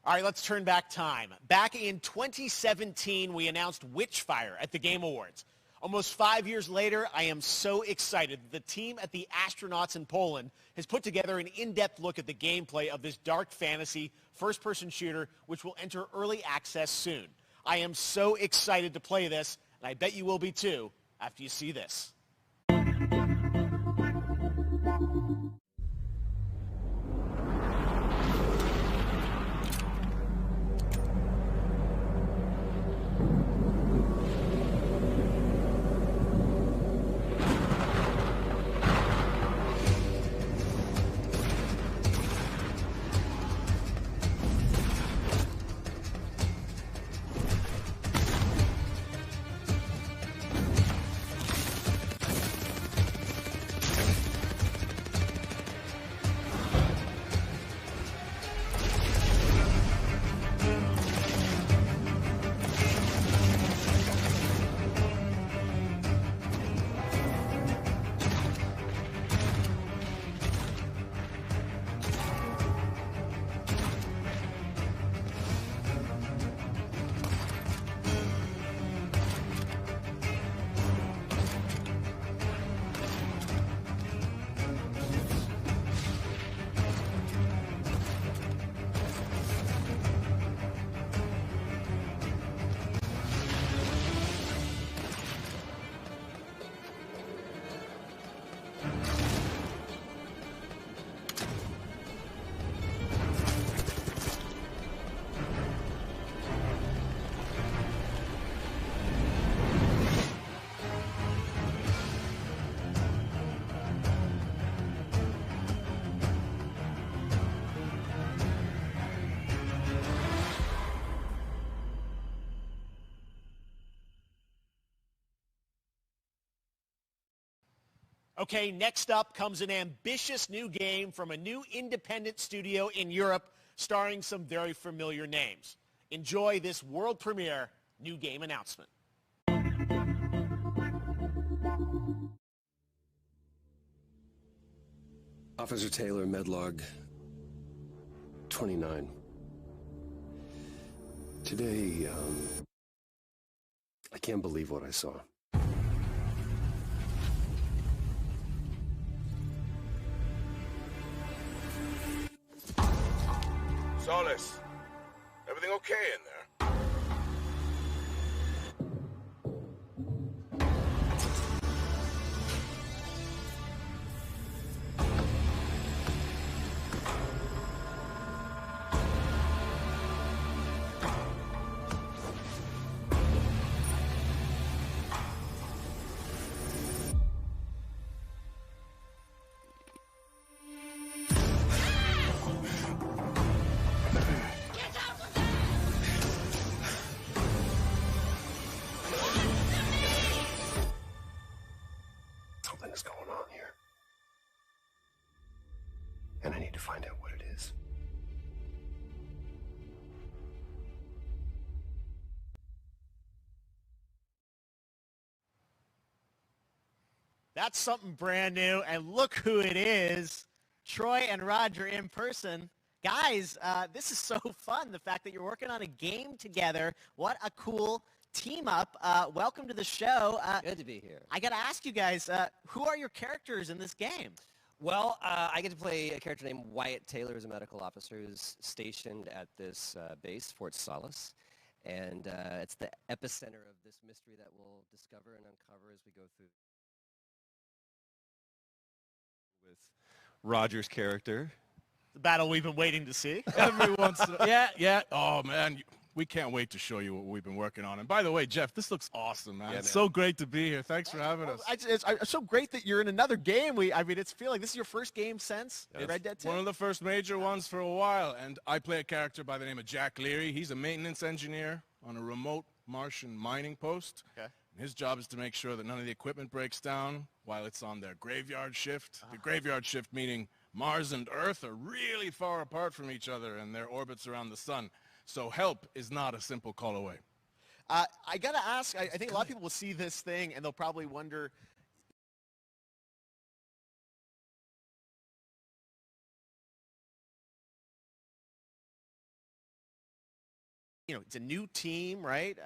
All right, let's turn back time. Back in 2017, we announced Witchfire at the Game Awards. Almost 5 years later, I am so excited that the team at the Astronauts in Poland has put together an in-depth look at the gameplay of this dark fantasy first-person shooter, which will enter early access soon. I am so excited to play this, and I bet you will be too after you see this. Okay, next up comes an ambitious new game from a new independent studio in Europe starring some very familiar names. Enjoy this world premiere new game announcement. Officer Taylor, Medlog 29. Today, I can't believe what I saw. Solis, everything okay in there? Something is going on here. And I need to find out what it is. That's something brand new, and look who it is. Troy and Roger in person. Guys, this is so fun, the fact that you're working on a game together. What a cool team up. Welcome to the show. Good to be here. I got to ask you guys, who are your characters in this game? Well, I get to play a character named Wyatt Taylor, who's a medical officer who's stationed at this base, Fort Solace. And it's the epicenter of this mystery that we'll discover and uncover as we go through. With Roger's character. The battle we've been waiting to see. Every once in a, yeah. Oh, man. We can't wait to show you what we've been working on. And by the way, Jeff, this looks awesome, man. Yeah, It's so great to be here. Thanks for having us. It's so great that you're in another game. I mean, it's feeling like this is your first game since Red Dead 2? One of the first major ones for a while. And I play a character by the name of Jack Leary. He's a maintenance engineer on a remote Martian mining post. Okay. And his job is to make sure that none of the equipment breaks down while it's on their graveyard shift. The graveyard shift meaning Mars and Earth are really far apart from each other and their orbits around the sun. So help is not a simple call away. I got to ask, I think a lot of people will see this thing and they'll probably wonder, it's a new team, right?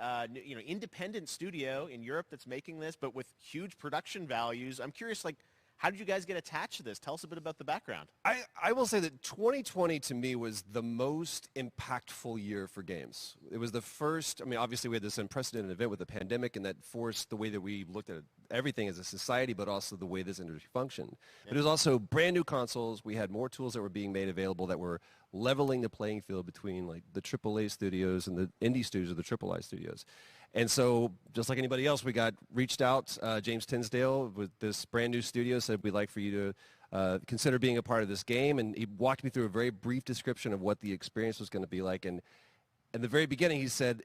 Independent studio in Europe that's making this, but with huge production values. I'm curious, like, how did you guys get attached to this? Tell us a bit about the background. I will say that 2020 to me was the most impactful year for games. It was the first, obviously we had this unprecedented event with the pandemic, and that forced the way that we looked at everything as a society, but also the way this industry functioned. But it was also brand new consoles. We had more tools that were being made available that were leveling the playing field between like the AAA studios and the indie studios or the AAA studios. And so, just like anybody else, we got reached out. James Tinsdale with this brand new studio said, we'd like for you to consider being a part of this game. And he walked me through a very brief description of what the experience was going to be like. And in the very beginning, he said,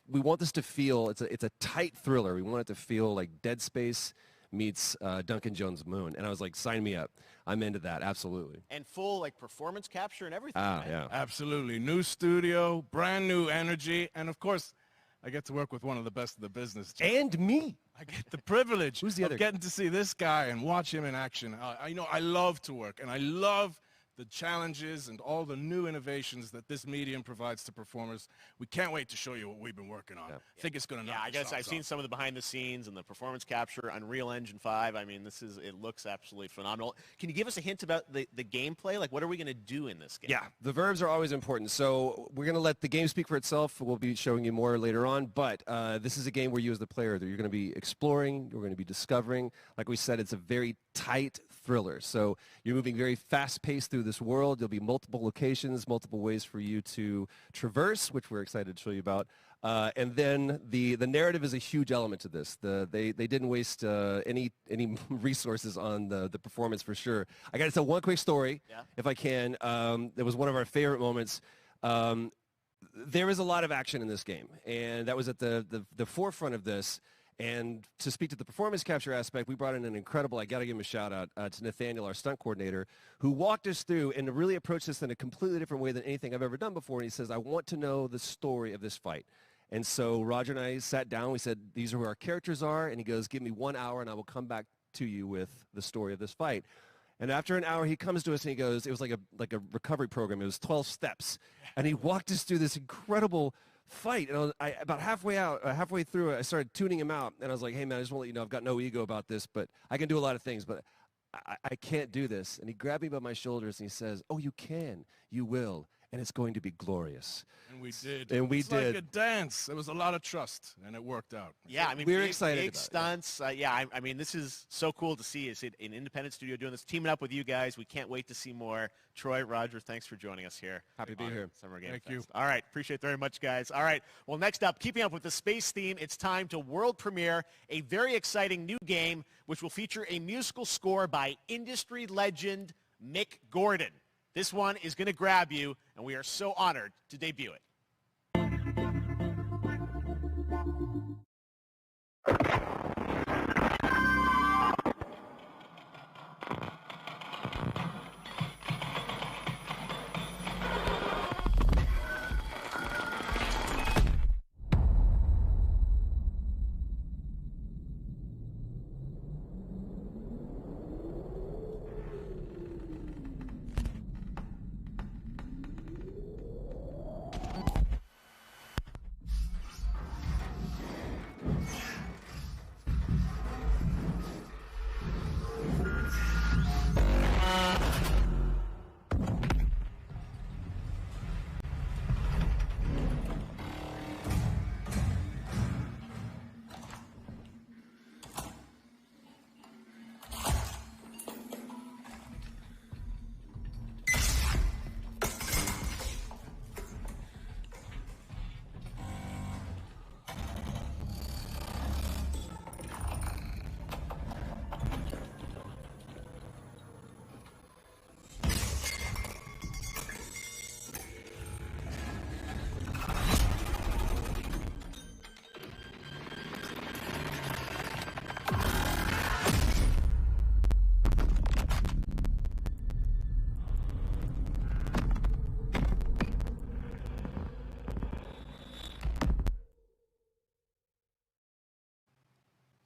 we want this to feel, it's a tight thriller. We want it to feel like Dead Space meets Duncan Jones' Moon. And I was like, sign me up. I'm into that, absolutely. And full like performance capture and everything. Right? Yeah. Absolutely. New studio, brand new energy, and of course, I get to work with one of the best in the business. And me. I get the privilege Who's the other of getting to see this guy and watch him in action. I love to work, and I love the challenges and all the new innovations that this medium provides to performers. We can't wait to show you what we've been working on. I think it's going to knock I guess your I've socks seen off. some of the behind the scenes and the performance capture, Unreal Engine 5. It looks absolutely phenomenal. Can you give us a hint about the gameplay? Like, what are we going to do in this game? Yeah, the verbs are always important. So we're going to let the game speak for itself. We'll be showing you more later on. But this is a game where you as the player, you're going to be exploring, you're going to be discovering. Like we said, it's a very tight thriller. So you're moving very fast-paced through this world. There'll be multiple locations, multiple ways for you to traverse, which we're excited to show you about. And then the narrative is a huge element to this. They didn't waste any resources on the performance for sure. I got to tell one quick story, if I can. It was one of our favorite moments. There is a lot of action in this game, and that was at the forefront of this. And to speak to the performance capture aspect, we brought in an incredible, I got to give him a shout out to Nathaniel, our stunt coordinator, who walked us through and really approached this in a completely different way than anything I've ever done before. And he says, I want to know the story of this fight. And so Roger and I sat down. We said, these are who our characters are. And he goes, give me 1 hour and I will come back to you with the story of this fight. And after an hour, he comes to us and he goes, it was like a recovery program. It was 12 steps. And he walked us through this incredible fight. And about halfway through it, I started tuning him out. And I was like, hey, man, I just want to let you know I've got no ego about this, but I can do a lot of things, but I can't do this. And he grabbed me by my shoulders and he says, oh, you can. You will. And it's going to be glorious. And we did. And we it's did. like a dance. There was a lot of trust, and it worked out. Yeah, we're excited big about it. stunts. This is so cool to see. Is it an independent studio doing this, teaming up with you guys? We can't wait to see more. Troy, Roger, thanks for joining us here. Happy to be here. Summer Game Thank Fest. you. All right, appreciate it very much, guys. All right, well, next up, keeping up with the space theme, it's time to world premiere a very exciting new game, which will feature a musical score by industry legend Mick Gordon. This one is going to grab you, and we are so honored to debut it.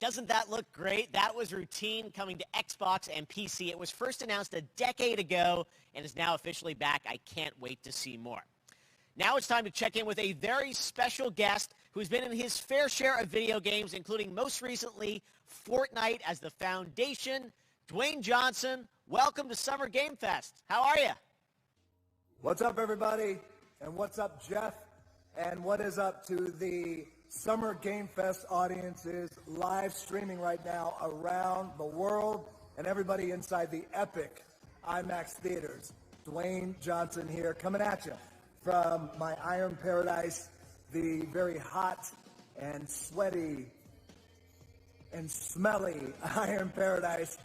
Doesn't that look great? That was Routine coming to Xbox and PC. It was first announced a decade ago and is now officially back. I can't wait to see more. Now it's time to check in with a very special guest who's been in his fair share of video games, including most recently Fortnite as the Foundation. Dwayne Johnson, welcome to Summer Game Fest. How are you? What's up, everybody? And what's up, Jeff? And what is up to the Summer Game Fest audiences live streaming right now around the world and everybody inside the epic IMAX theaters. Dwayne Johnson here, coming at you from my Iron Paradise, the very hot and sweaty and smelly Iron Paradise,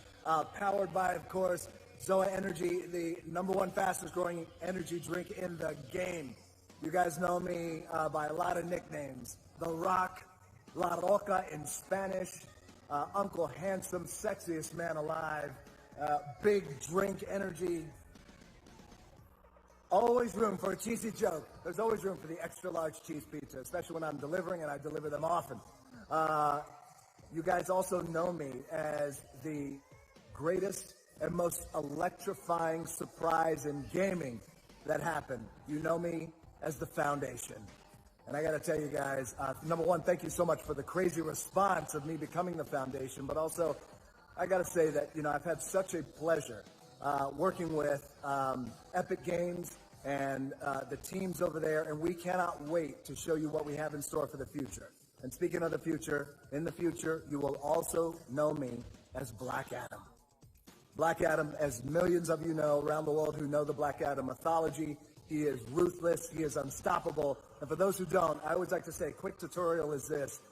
powered by, of course, Zoa Energy, the #1 fastest growing energy drink in the game. You guys know me by a lot of nicknames. The Rock, La Roca in Spanish, Uncle Handsome, sexiest man alive, big drink energy. Always room for a cheesy joke. There's always room for the extra large cheese pizza, especially when I'm delivering, and I deliver them often. You guys also know me as the greatest and most electrifying surprise in gaming that happened. You know me as the Foundation. And I got to tell you guys, #1, thank you so much for the crazy response of me becoming the Foundation, but also I got to say that, I've had such a pleasure working with Epic Games and the teams over there, and we cannot wait to show you what we have in store for the future. And speaking of the future, in the future, you will also know me as Black Adam. Black Adam, as millions of you know around the world who know the Black Adam mythology, he is ruthless, he is unstoppable. And for those who don't, I always like to say, a quick tutorial is this.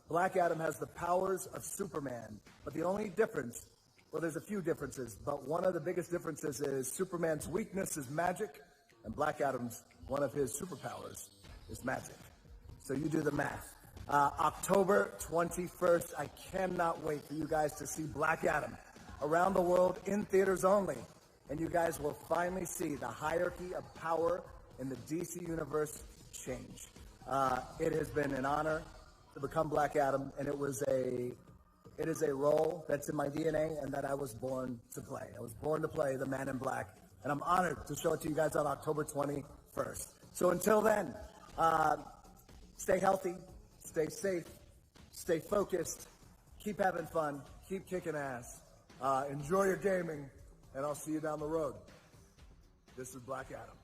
Black Adam has the powers of Superman, but the only difference, well, there's a few differences, but one of the biggest differences is Superman's weakness is magic, and Black Adam's, one of his superpowers, is magic. So you do the math. October 21st, I cannot wait for you guys to see Black Adam around the world in theaters only. And you guys will finally see the hierarchy of power in the DC universe change. It has been an honor to become Black Adam, and it is a role that's in my DNA and that I was born to play. I was born to play the Man in Black, and I'm honored to show it to you guys on October 21st. So until then, stay healthy, stay safe, stay focused, keep having fun, keep kicking ass, enjoy your gaming, and I'll see you down the road. This is Black Adam.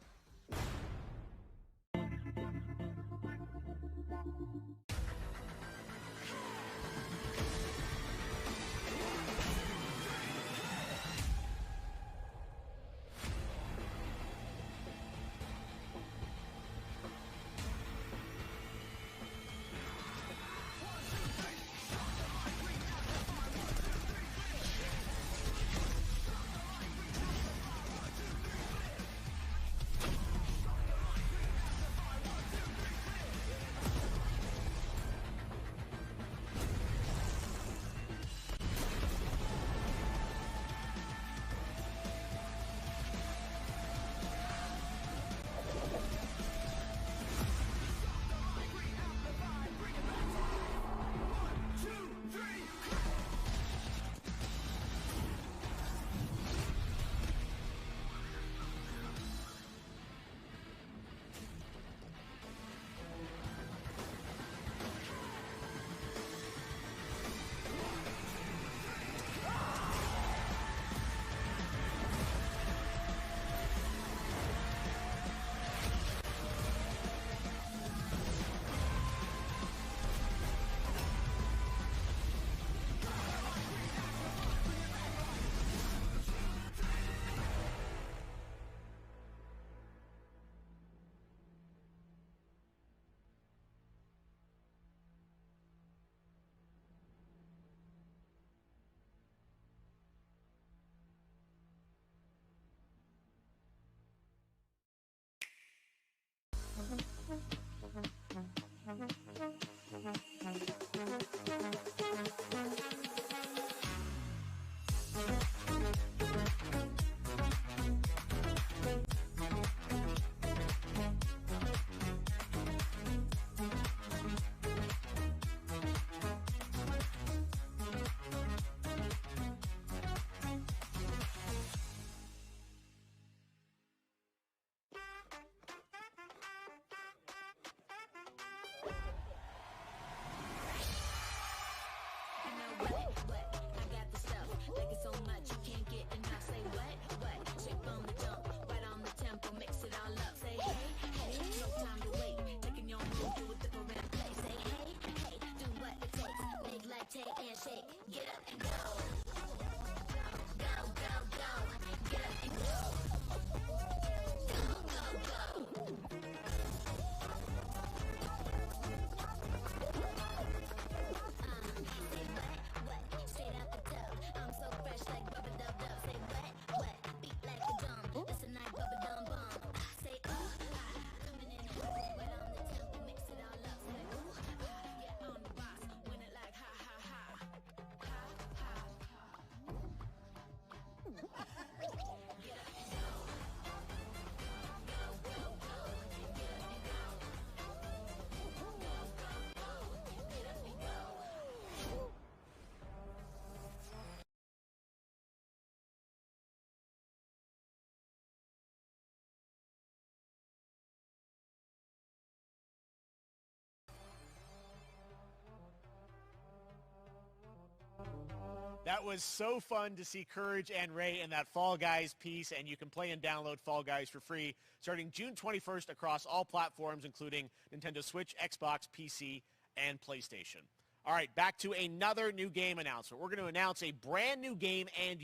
was so fun to see Courage and Ray in that Fall Guys piece, and you can play and download Fall Guys for free starting June 21st across all platforms, including Nintendo Switch, Xbox, PC, and PlayStation. All right, back to another new game announcement. We're going to announce a brand new game and...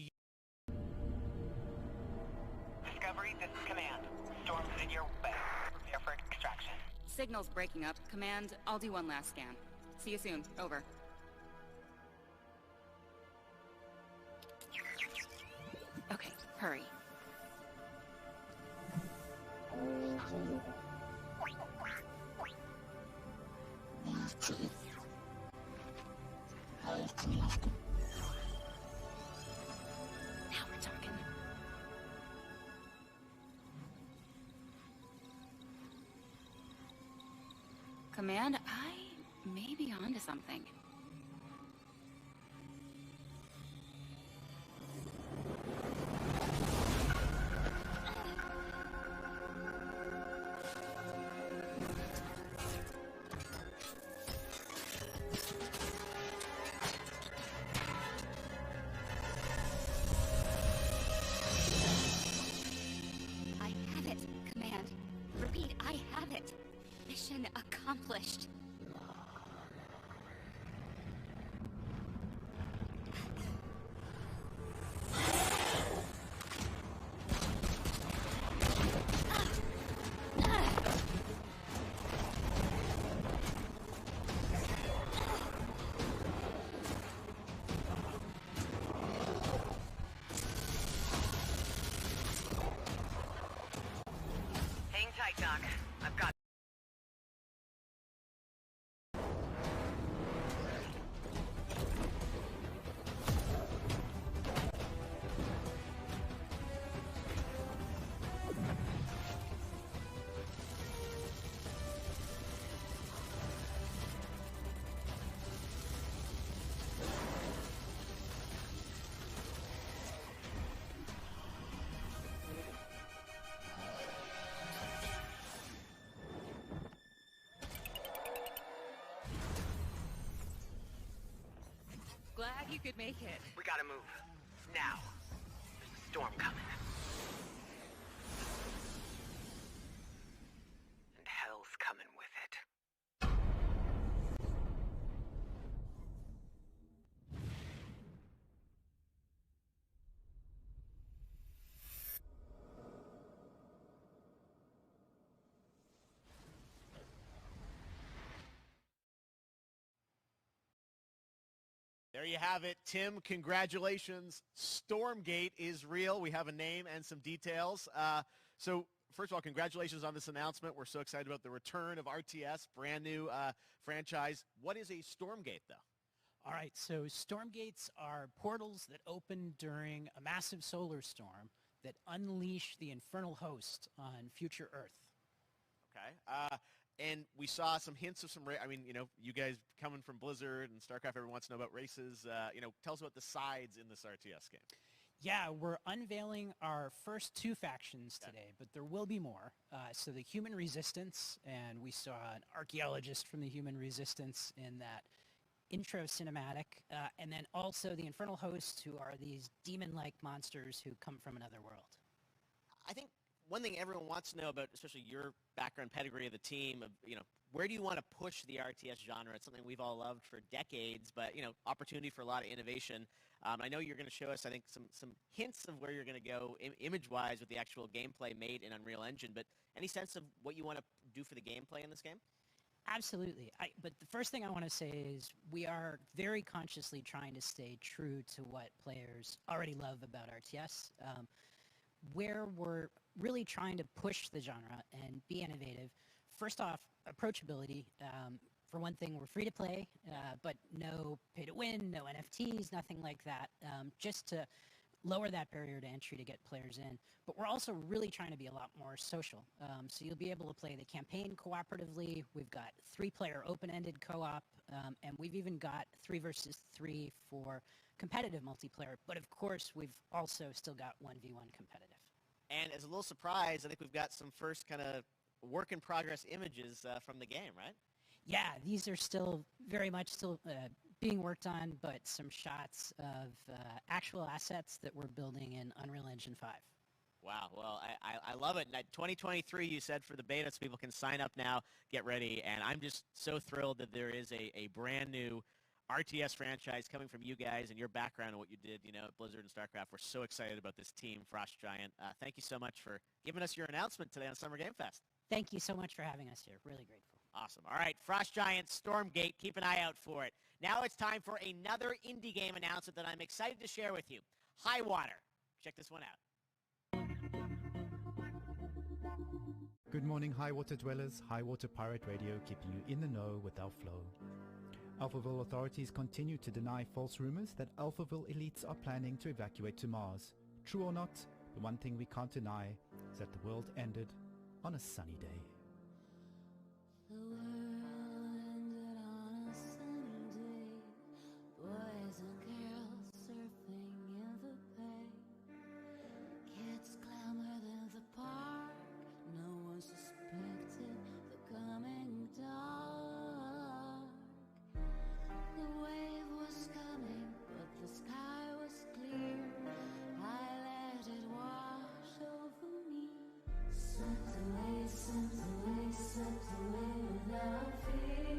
Discovery, this is Command. Storm's in your way. Prepare for extraction. Signal's breaking up. Command, I'll do one last scan. See you soon. Over. Okay, hurry. Now we're talking. Command, I may be onto something. I have it, Command. Repeat, I have it. Mission accomplished. Hang tight, Doc. I've got... Glad you could make it. We gotta move. Now. There's a storm coming. And hell's coming with it. There you have it. Tim, congratulations. Stormgate is real. We have a name and some details. So first of all, congratulations on this announcement. We're so excited about the return of RTS, brand new franchise. What is a Stormgate, though? All right, so Stormgates are portals that open during a massive solar storm that unleash the infernal host on future Earth. Okay. And we saw some hints of some, I mean, you know, you guys coming from Blizzard and StarCraft, everyone wants to know about races. You know, tell us about the sides in this RTS game. Yeah, we're unveiling our first 2 factions today, but there will be more. So the Human Resistance, and we saw an archaeologist from the Human Resistance in that intro cinematic, and then also the Infernal Hosts, who are these demon-like monsters who come from another world. I think one thing everyone wants to know about, especially your background pedigree of the team, of, you know, where do you want to push the RTS genre? It's something we've all loved for decades, but, you know, opportunity for a lot of innovation. I know you're going to show us, I think, some hints of where you're going to go image-wise with the actual gameplay made in Unreal Engine, but any sense of what you want to do for the gameplay in this game? Absolutely. But the first thing I want to say is we are very consciously trying to stay true to what players already love about RTS. Where we're really trying to push the genre and be innovative, first off, approachability. For one thing, we're free to play, but no pay to win, no NFTs, nothing like that, just to lower that barrier to entry to get players in. But we're also really trying to be a lot more social. So you'll be able to play the campaign cooperatively. We've got 3-player open-ended co-op, and we've even got 3 versus 3 for competitive multiplayer. But of course, we've also still got 1v1 competitive. And as a little surprise, I think we've got some first kind of work-in-progress images from the game, right? Yeah, these are still very much being worked on, but some shots of actual assets that we're building in Unreal Engine 5. Wow, well, I love it. 2023, you said, for the beta, so people can sign up now, get ready, and I'm just so thrilled that there is a brand new RTS franchise coming from you guys and your background and what you did, at Blizzard and StarCraft. We're so excited about this team, Frost Giant. Thank you so much for giving us your announcement today on Summer Game Fest. Thank you so much for having us here. Really grateful. Awesome. All right, Frost Giant, Stormgate, keep an eye out for it. Now it's time for another indie game announcement that I'm excited to share with you. High Water. Check this one out. Good morning, High Water dwellers. High Water Pirate Radio keeping you in the know with our flow. Alphaville authorities continue to deny false rumors that Alphaville elites are planning to evacuate to Mars. True or not, the one thing we can't deny is that the world ended on a sunny day. The world ended on a sunny day. Boys and girls surfing in the bay. Kids clamored in the park. No one suspected the coming dark. The wave was coming, but the sky was clear. I let it wash over me. Swept away, swept away, swept away without fear.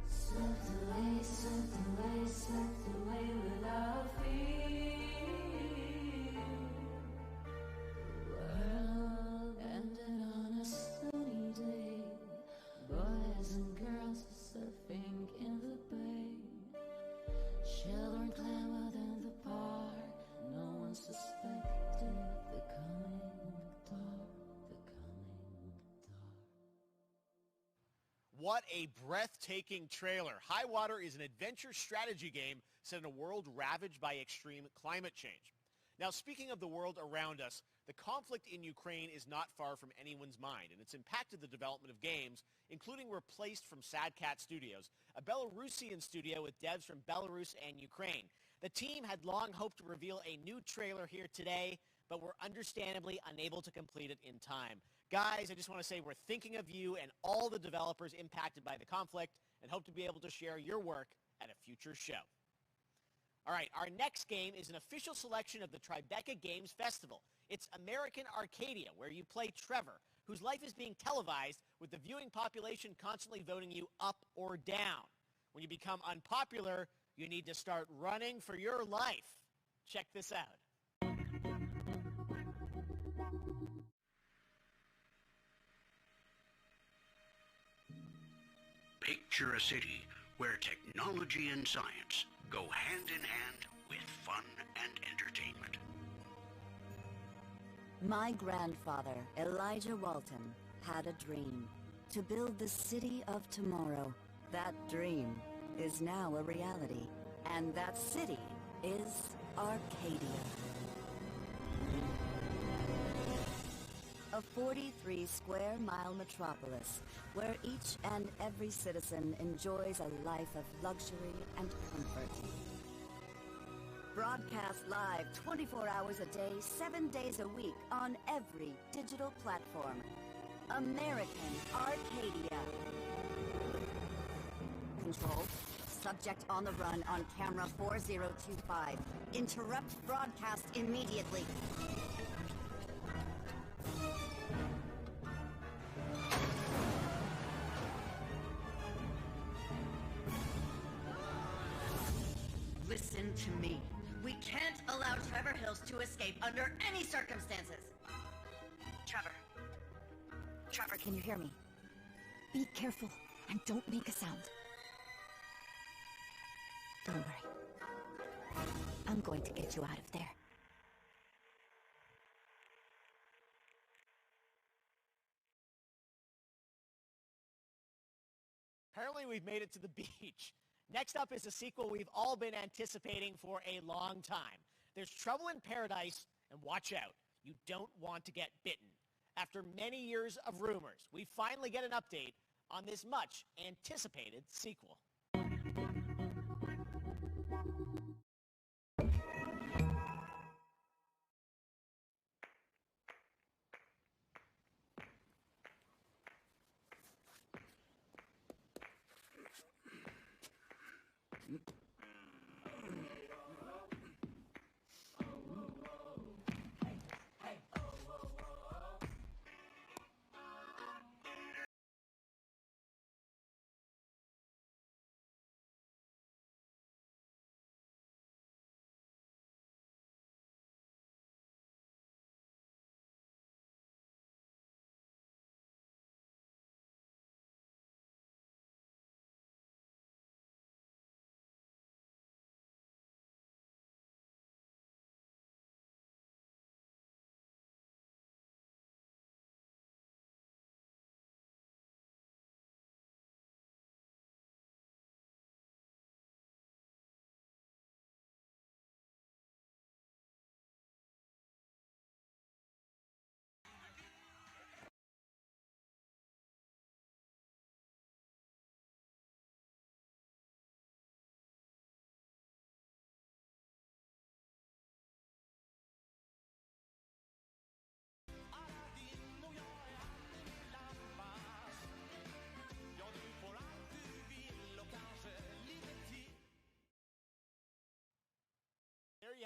Swept away, swept away, swept away without fear. The world ended on a sunny day. Boys and girls surfing in the bay. Children clamored in the park. No one suspected the coming dark, the coming dark. What a breathtaking trailer. High Water is an adventure strategy game set in a world ravaged by extreme climate change. Now, speaking of the world around us, the conflict in Ukraine is not far from anyone's mind, and it's impacted the development of games, including Replaced from Sad Cat Studios, a Belarusian studio with devs from Belarus and Ukraine. The team had long hoped to reveal a new trailer here today, but were understandably unable to complete it in time. Guys, I just want to say we're thinking of you and all the developers impacted by the conflict and hope to be able to share your work at a future show. All right, our next game is an official selection of the Tribeca Games Festival. It's American Arcadia, where you play Trevor, whose life is being televised with the viewing population constantly voting you up or down. When you become unpopular, you need to start running for your life. Check this out. Picture a city where technology and science go hand in hand with fun and entertainment. My grandfather, Elijah Walton, had a dream to build the city of tomorrow. That dream is now a reality, and that city is Arcadia. A 43-square-mile metropolis where each and every citizen enjoys a life of luxury and comfort. Broadcast live 24 hours a day, 7 days a week on every digital platform. American Arcadia. Control. Subject on the run on camera 4025. Interrupt broadcast immediately. Listen to me. We can't allow Trevor Hills to escape under any circumstances. Trevor. Trevor, can you hear me? Be careful and don't make a sound. Don't worry. I'm going to get you out of there. Apparently we've made it to the beach. Next up is a sequel we've all been anticipating for a long time. There's Trouble in Paradise, and watch out, you don't want to get bitten. After many years of rumors, we finally get an update on this much anticipated sequel.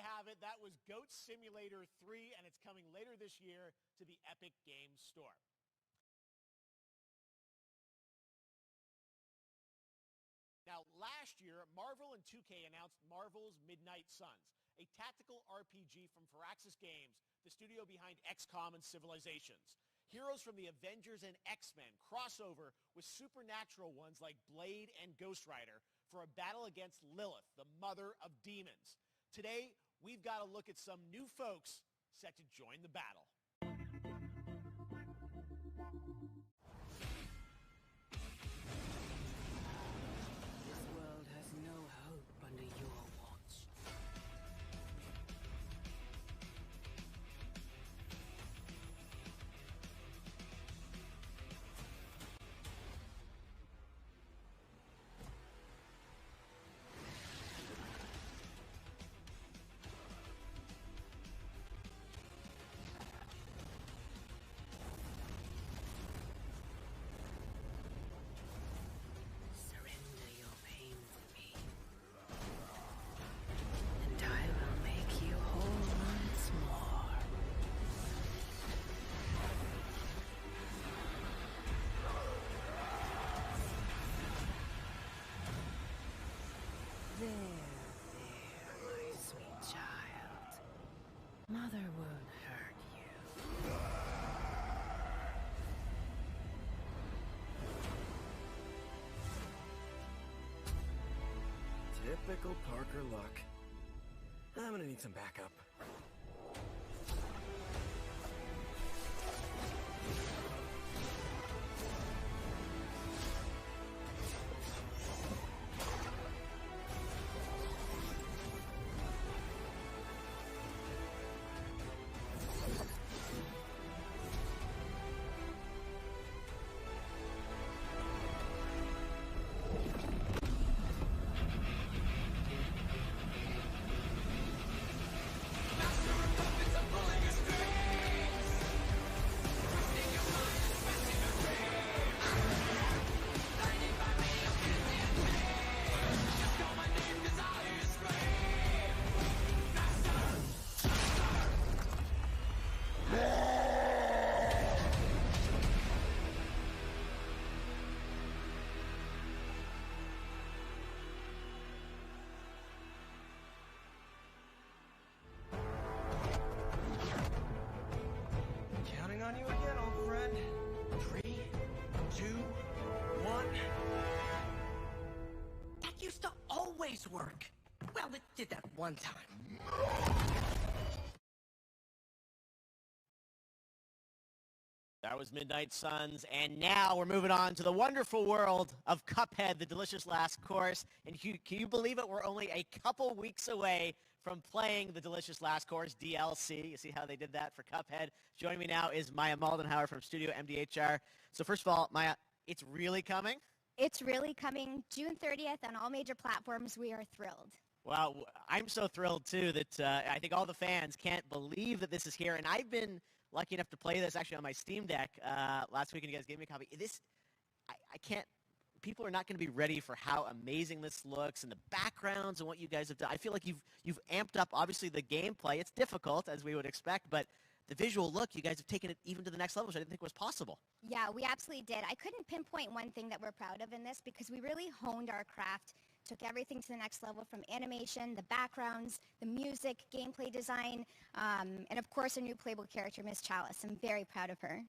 you have it. That was Goat Simulator 3, and it's coming later this year to the Epic Games Store. Now, last year, Marvel and 2K announced Marvel's Midnight Suns, a tactical RPG from Firaxis Games, the studio behind XCOM and Civilizations. Heroes from the Avengers and X-Men crossover with supernatural ones like Blade and Ghost Rider for a battle against Lilith, the mother of demons. Today, we've got to look at some new folks set to join the battle. This world has no hope under your watch. Surrender your pain to me, and I will make you whole once more. There, my sweet child. Mother won't hurt you. Typical Parker luck. I'm gonna need some backup. Counting on you again, old friend. 3, 2, 1. That used to always work. Well, it did that one time. That was Midnight Suns, and now we're moving on to the wonderful world of Cuphead, the delicious last course. And can you believe it? We're only a couple weeks away from playing the delicious last course DLC. You see how they did that for Cuphead? Joining me now is Maya Maldenhauer from Studio MDHR. So first of all, Maya, it's really coming? It's really coming June 30th on all major platforms. We are thrilled. Well, I'm so thrilled, too, that I think all the fans can't believe that this is here. And I've been lucky enough to play this actually on my Steam Deck last week, and you guys gave me a copy. I can't, people are not going to be ready for how amazing this looks and the backgrounds and what you guys have done. I feel like you've amped up, obviously, the gameplay. It's difficult, as we would expect, but the visual look, you guys have taken it even to the next level, which I didn't think was possible. Yeah, we absolutely did. I couldn't pinpoint one thing that we're proud of in this because we really honed our craft, took everything to the next level from animation, the backgrounds, the music, gameplay design, and of course our new playable character, Miss Chalice. I'm very proud of her.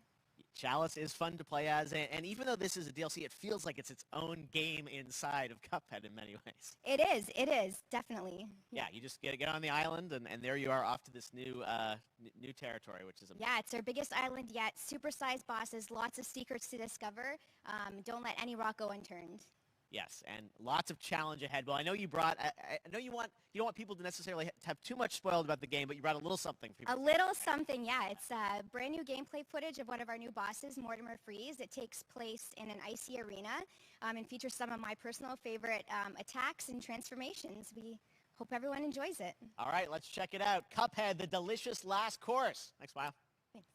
Chalice is fun to play as, and even though this is a DLC, it feels like it's its own game inside of Cuphead in many ways. It is, definitely. Yeah, you just get on the island, and there you are off to this new territory, which is amazing. Yeah, it's our biggest island yet. Super-sized bosses, lots of secrets to discover. Don't let any rock go unturned. Yes, and lots of challenge ahead. Well, I know you brought. I know you don't want people to necessarily have too much spoiled about the game, but you brought a little something for people. A little something, yeah. It's brand new gameplay footage of one of our new bosses, Mortimer Freeze. It takes place in an icy arena and features some of my personal favorite attacks and transformations. We hope everyone enjoys it. All right, let's check it out. Cuphead, the delicious last course. Thanks, Maya. Thanks.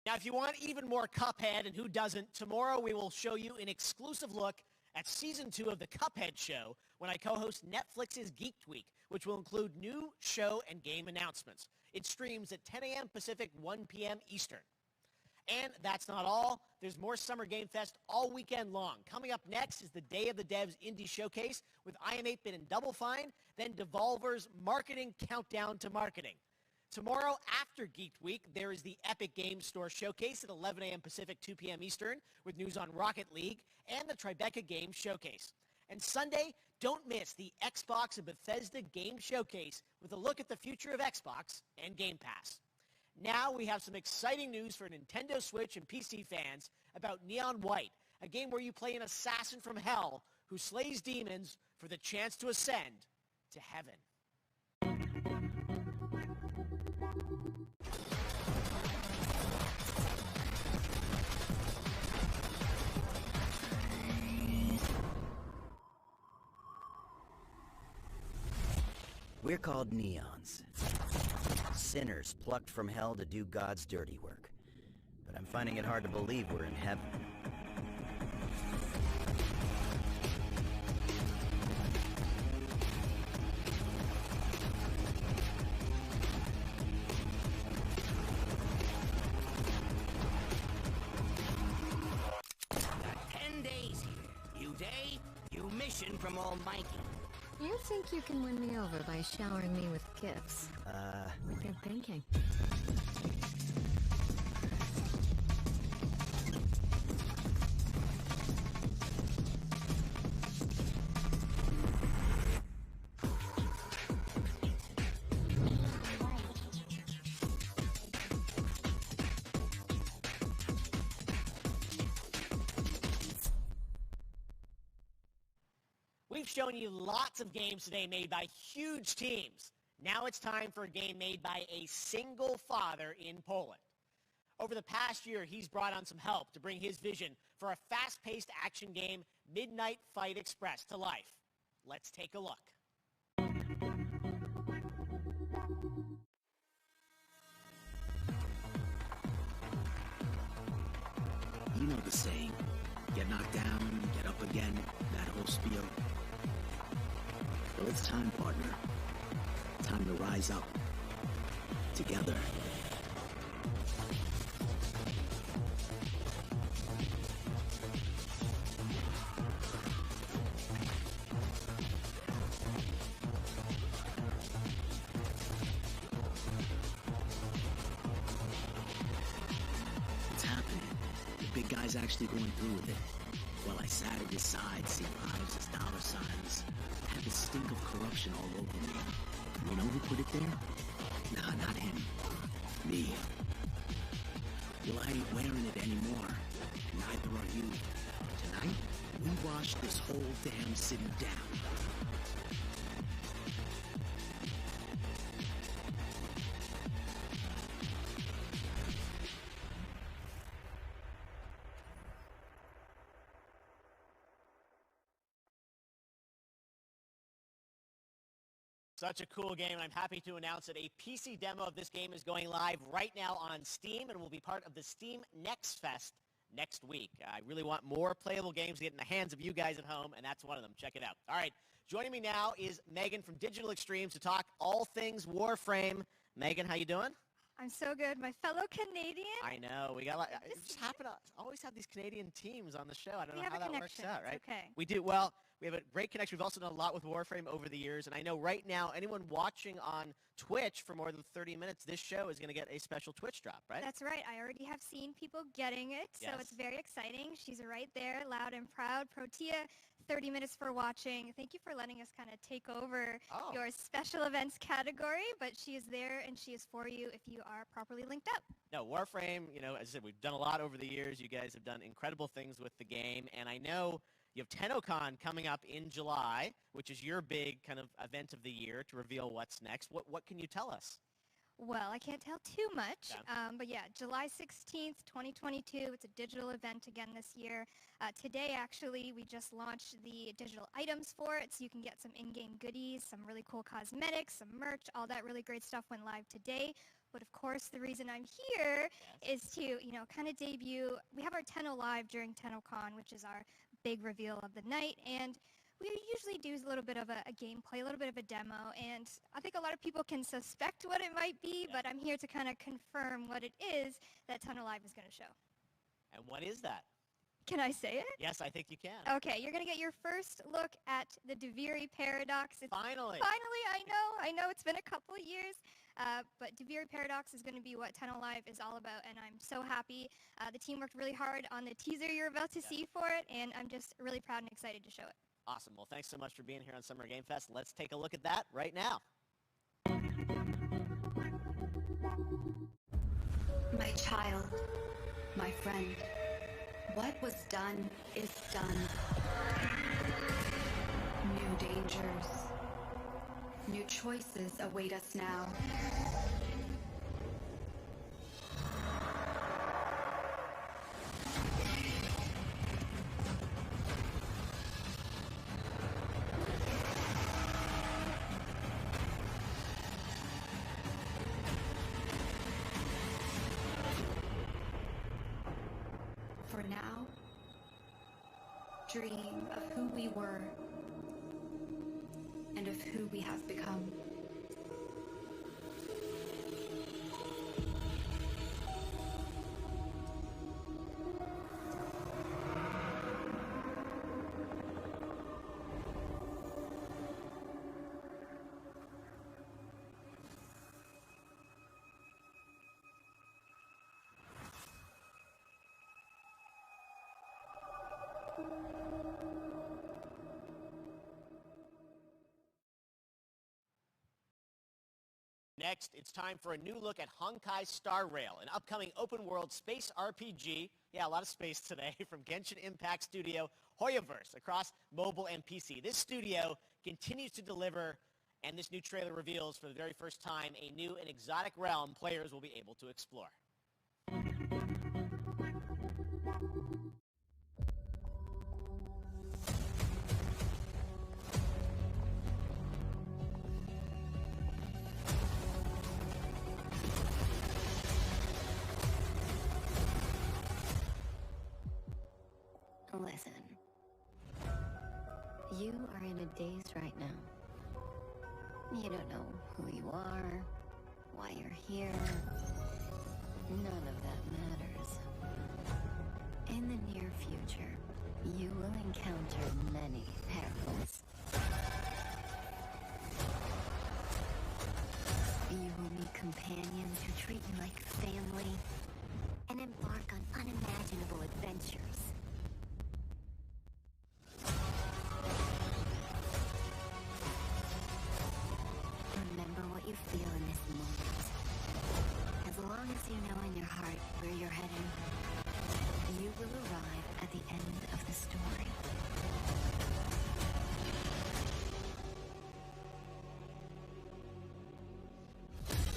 Now, if you want even more Cuphead, and who doesn't, tomorrow we will show you an exclusive look at Season 2 of the Cuphead Show when I co-host Netflix's Geek Week, which will include new show and game announcements. It streams at 10 a.m. Pacific, 1 p.m. Eastern. And that's not all. There's more Summer Game Fest all weekend long. Coming up next is the Day of the Devs Indie Showcase with I Am 8-Bit and Double Fine, then Devolver's Marketing Countdown to Marketing. Tomorrow after Geek Week, there is the Epic Games Store Showcase at 11 a.m. Pacific, 2 p.m. Eastern, with news on Rocket League and the Tribeca Games Showcase. And Sunday, don't miss the Xbox and Bethesda Game Showcase with a look at the future of Xbox and Game Pass. Now we have some exciting news for Nintendo Switch and PC fans about Neon White, a game where you play an assassin from hell who slays demons for the chance to ascend to heaven. We're called Neons. Sinners plucked from hell to do God's dirty work. But I'm finding it hard to believe we're in heaven. Got 10 days here. You day, you mission from Almighty. You think you can win me over by showering me with gifts? Good thinking. We've shown you lots of games today made by huge teams. Now it's time for a game made by a single father in Poland. Over the past year, he's brought on some help to bring his vision for a fast-paced action game, Midnight Fight Express, to life. Let's take a look. You know the saying, get knocked down, get up again, that whole spiel. Well, it's time, partner. Time to rise up. Together. What's happening? The big guy's actually going through with it. While I sat at his side, see lives as dollar signs. Had the stink of corruption all over me. You know who put it there? Nah, not him. Me. Well, I ain't wearing it anymore. Neither are you. Tonight, we wash this whole damn city down. Such a cool game, and I'm happy to announce that a PC demo of this game is going live right now on Steam and will be part of the Steam Next Fest next week. I really want more playable games to get in the hands of you guys at home, and that's one of them. Check it out. All right, joining me now is Megan from Digital Extremes to talk all things Warframe. Megan, how you doing? I'm so good. My fellow Canadian. I know. We got. We just happen to always have these Canadian teams on the show. I don't know how that works out, right? Okay. We do. Well, we have a great connection. We've also done a lot with Warframe over the years, and I know right now anyone watching on Twitch for more than 30 minutes, this show is going to get a special Twitch drop, right? That's right. I already have seen people getting it, so it's very exciting. She's right there, loud and proud. Protea, 30 minutes for watching. Thank you for letting us kind of take over your special events category, but she is there and she is for you if you are properly linked up. No, Warframe, you know, as I said, we've done a lot over the years. You guys have done incredible things with the game, and I know you have TennoCon coming up in July, which is your big kind of event of the year to reveal what's next. What can you tell us? Well, I can't tell too much, but yeah, July 16th, 2022, it's a digital event again this year. Today, actually, we just launched the digital items for it, so you can get some in-game goodies, some really cool cosmetics, some merch, all that really great stuff went live today. But of course, the reason I'm here is to, you know, kind of debut. We have our Tenno Live during TennoCon, which is our big reveal of the night, and we usually do a little bit of a gameplay, a little bit of a demo, and I think a lot of people can suspect what it might be, but I'm here to kind of confirm what it is that Tenno Live is going to show. And what is that? Can I say it? Yes, I think you can. Okay, you're going to get your first look at the Deviri Paradox. Finally! Finally, I know it's been a couple of years, but Deviri Paradox is going to be what Tenno Live is all about, and I'm so happy. The team worked really hard on the teaser you're about to see for it, and I'm just really proud and excited to show it. Awesome. Well, thanks so much for being here on Summer Game Fest. Let's take a look at that right now. My child, my friend, what was done is done. New dangers, new choices await us now. For now, dream of who we were and of who we have become. Next, it's time for a new look at Honkai Star Rail, an upcoming open-world space RPG. Yeah, a lot of space today, from Genshin Impact studio Hoyoverse across mobile and PC. This studio continues to deliver, and this new trailer reveals for the very first time a new and exotic realm players will be able to explore. Listen. You are in a daze right now. You don't know who you are, why you're here. None of that matters. In the near future, you will encounter many perils. You will meet companions who treat you like family and embark on unimaginable adventures. Remember what you feel in this moment. As long as you know in your heart where you're heading, you will arrive at the end of the story.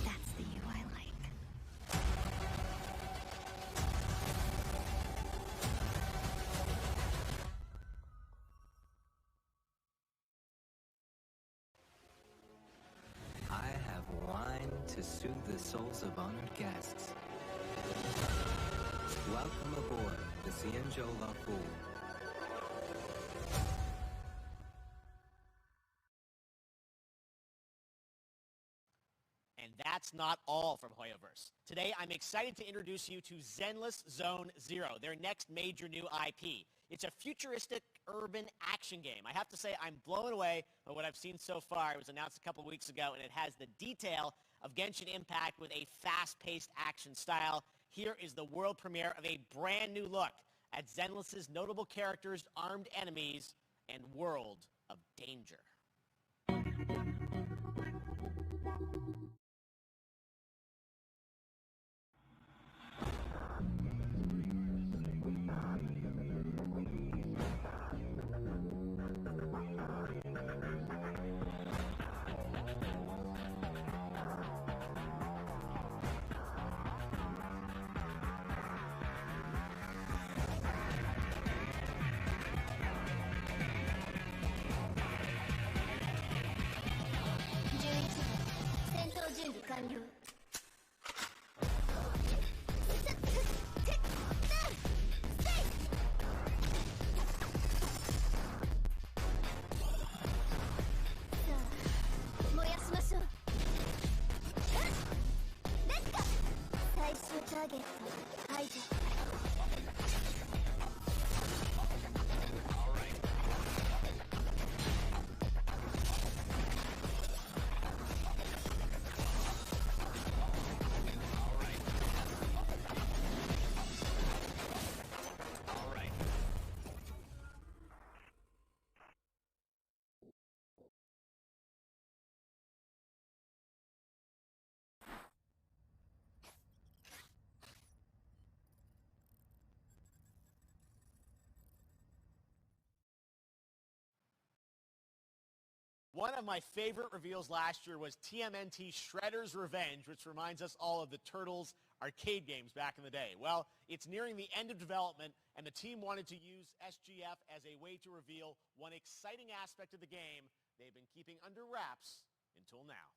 That's the you I like. I have wine to soothe the souls of honored guests. Welcome aboard the Cienjo La Fool. And that's not all from Hoyoverse. Today, I'm excited to introduce you to Zenless Zone Zero, their next major new IP. It's a futuristic urban action game. I have to say, I'm blown away by what I've seen so far. It was announced a couple weeks ago, and it has the detail of Genshin Impact with a fast-paced action style. Here is the world premiere of a brand new look at Zenless's notable characters, armed enemies, and world of danger. target. Hide. One of my favorite reveals last year was TMNT Shredder's Revenge, which reminds us all of the Turtles arcade games back in the day. Well, it's nearing the end of development, and the team wanted to use SGF as a way to reveal one exciting aspect of the game they've been keeping under wraps until now.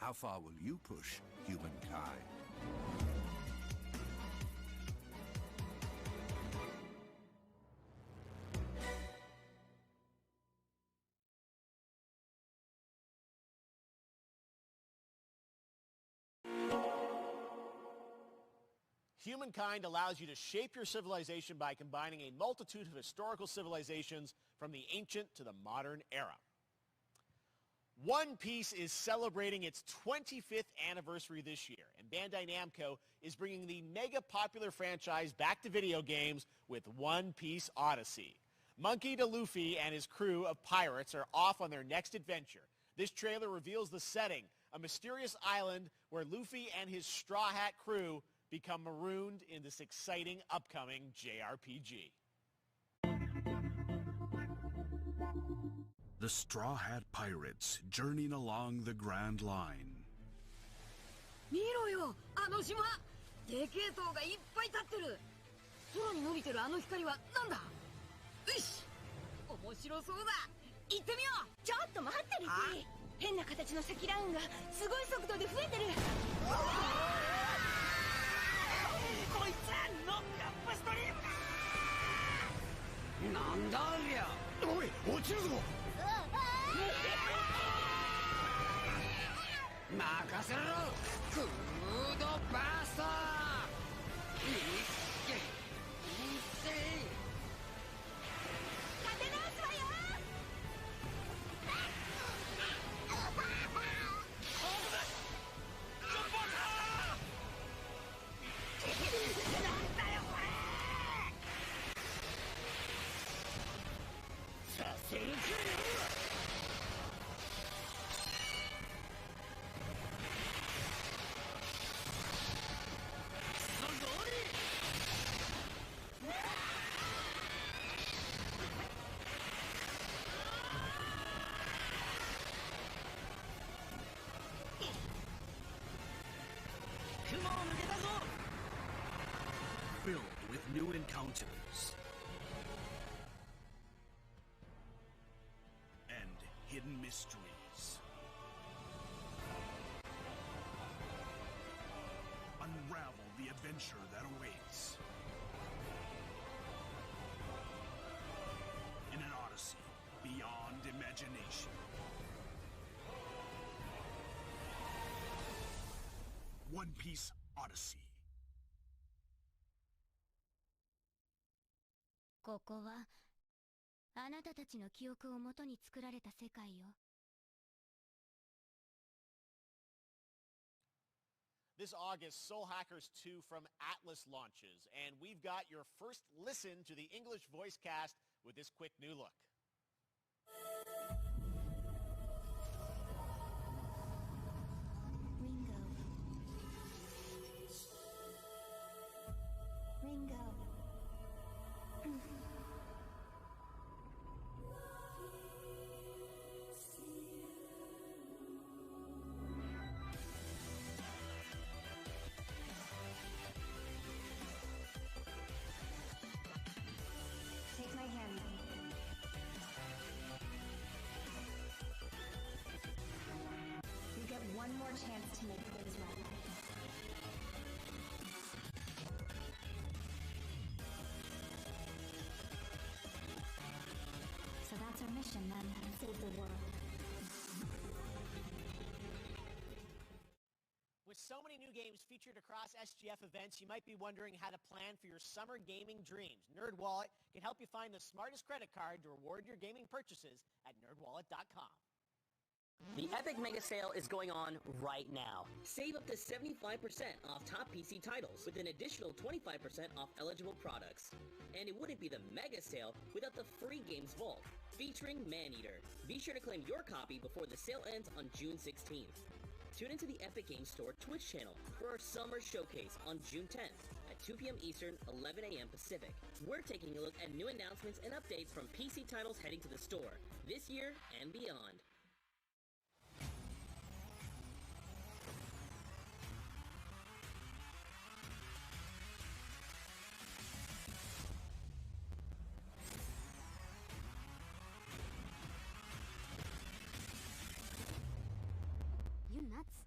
How far will you push humankind? Humankind allows you to shape your civilization by combining a multitude of historical civilizations from the ancient to the modern era. One Piece is celebrating its 25th anniversary this year, and Bandai Namco is bringing the mega popular franchise back to video games with One Piece Odyssey. Monkey D. Luffy and his crew of pirates are off on their next adventure. This trailer reveals the setting, a mysterious island where Luffy and his Straw Hat crew become marooned in this exciting upcoming JRPG. The Straw Hat Pirates journeying along the Grand Line. 見ろよ、あの島。でけえ塔がいっぱい立ってる。空に伸びてるあの光はなんだ。よし、面白そうだ。行ってみよう。ちょっと待ってるし。変な形の積乱雲がすごい速度で増えてる。こいつはノックアップストリームだ。なんだありゃ。おい、落ちるぞ。任せろ。フードバースター。いけ。立て直すわよ。なんだよこれ。させるかよ。Filled with new encounters and hidden mysteries. Unravel the adventure that awaits in an odyssey beyond imagination. One Piece Odyssey. ここはあなたたちの記憶をもとに作られた世界よ。This August, Soul Hackers 2 from Atlas launches, and we've got your first listen to the English voice cast with this quick new look. Ringo. Take my hand. You get one more chance to make things right. So that's our mission then, save the world. With so many new games featured across SGF events, you might be wondering how to plan for your summer gaming dreams. NerdWallet can help you find the smartest credit card to reward your gaming purchases at nerdwallet.com. The Epic Mega Sale is going on right now. Save up to 75% off top PC titles with an additional 25% off eligible products. And it wouldn't be the Mega Sale without the free Games Vault, featuring Maneater. Be sure to claim your copy before the sale ends on June 16th. Tune into the Epic Games Store Twitch channel for our summer showcase on June 10th at 2 p.m. Eastern, 11 a.m. Pacific. We're taking a look at new announcements and updates from PC titles heading to the store this year and beyond. You nuts?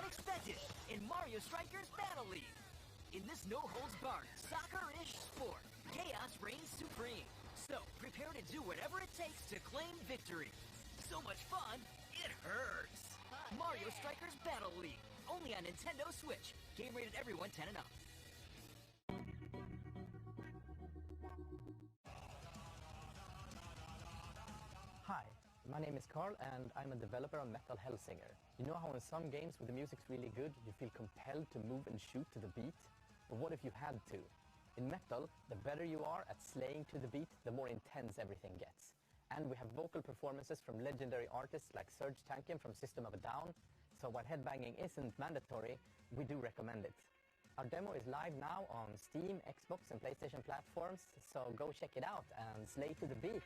unexpected in Mario Strikers Battle League. In this no-holds-barred, soccer-ish sport, chaos reigns supreme. So, prepare to do whatever it takes to claim victory. So much fun, it hurts. Mario Strikers Battle League, only on Nintendo Switch. Game rated everyone 10 and up. Hi, my name is Carl and I'm a developer on Metal Hellsinger. You know how in some games where the music's really good, you feel compelled to move and shoot to the beat? But what if you had to? In Metal, the better you are at slaying to the beat, the more intense everything gets. And we have vocal performances from legendary artists like Serge Tankian from System of a Down, so while headbanging isn't mandatory, we do recommend it. Our demo is live now on Steam, Xbox and PlayStation platforms, so go check it out and slay to the beat.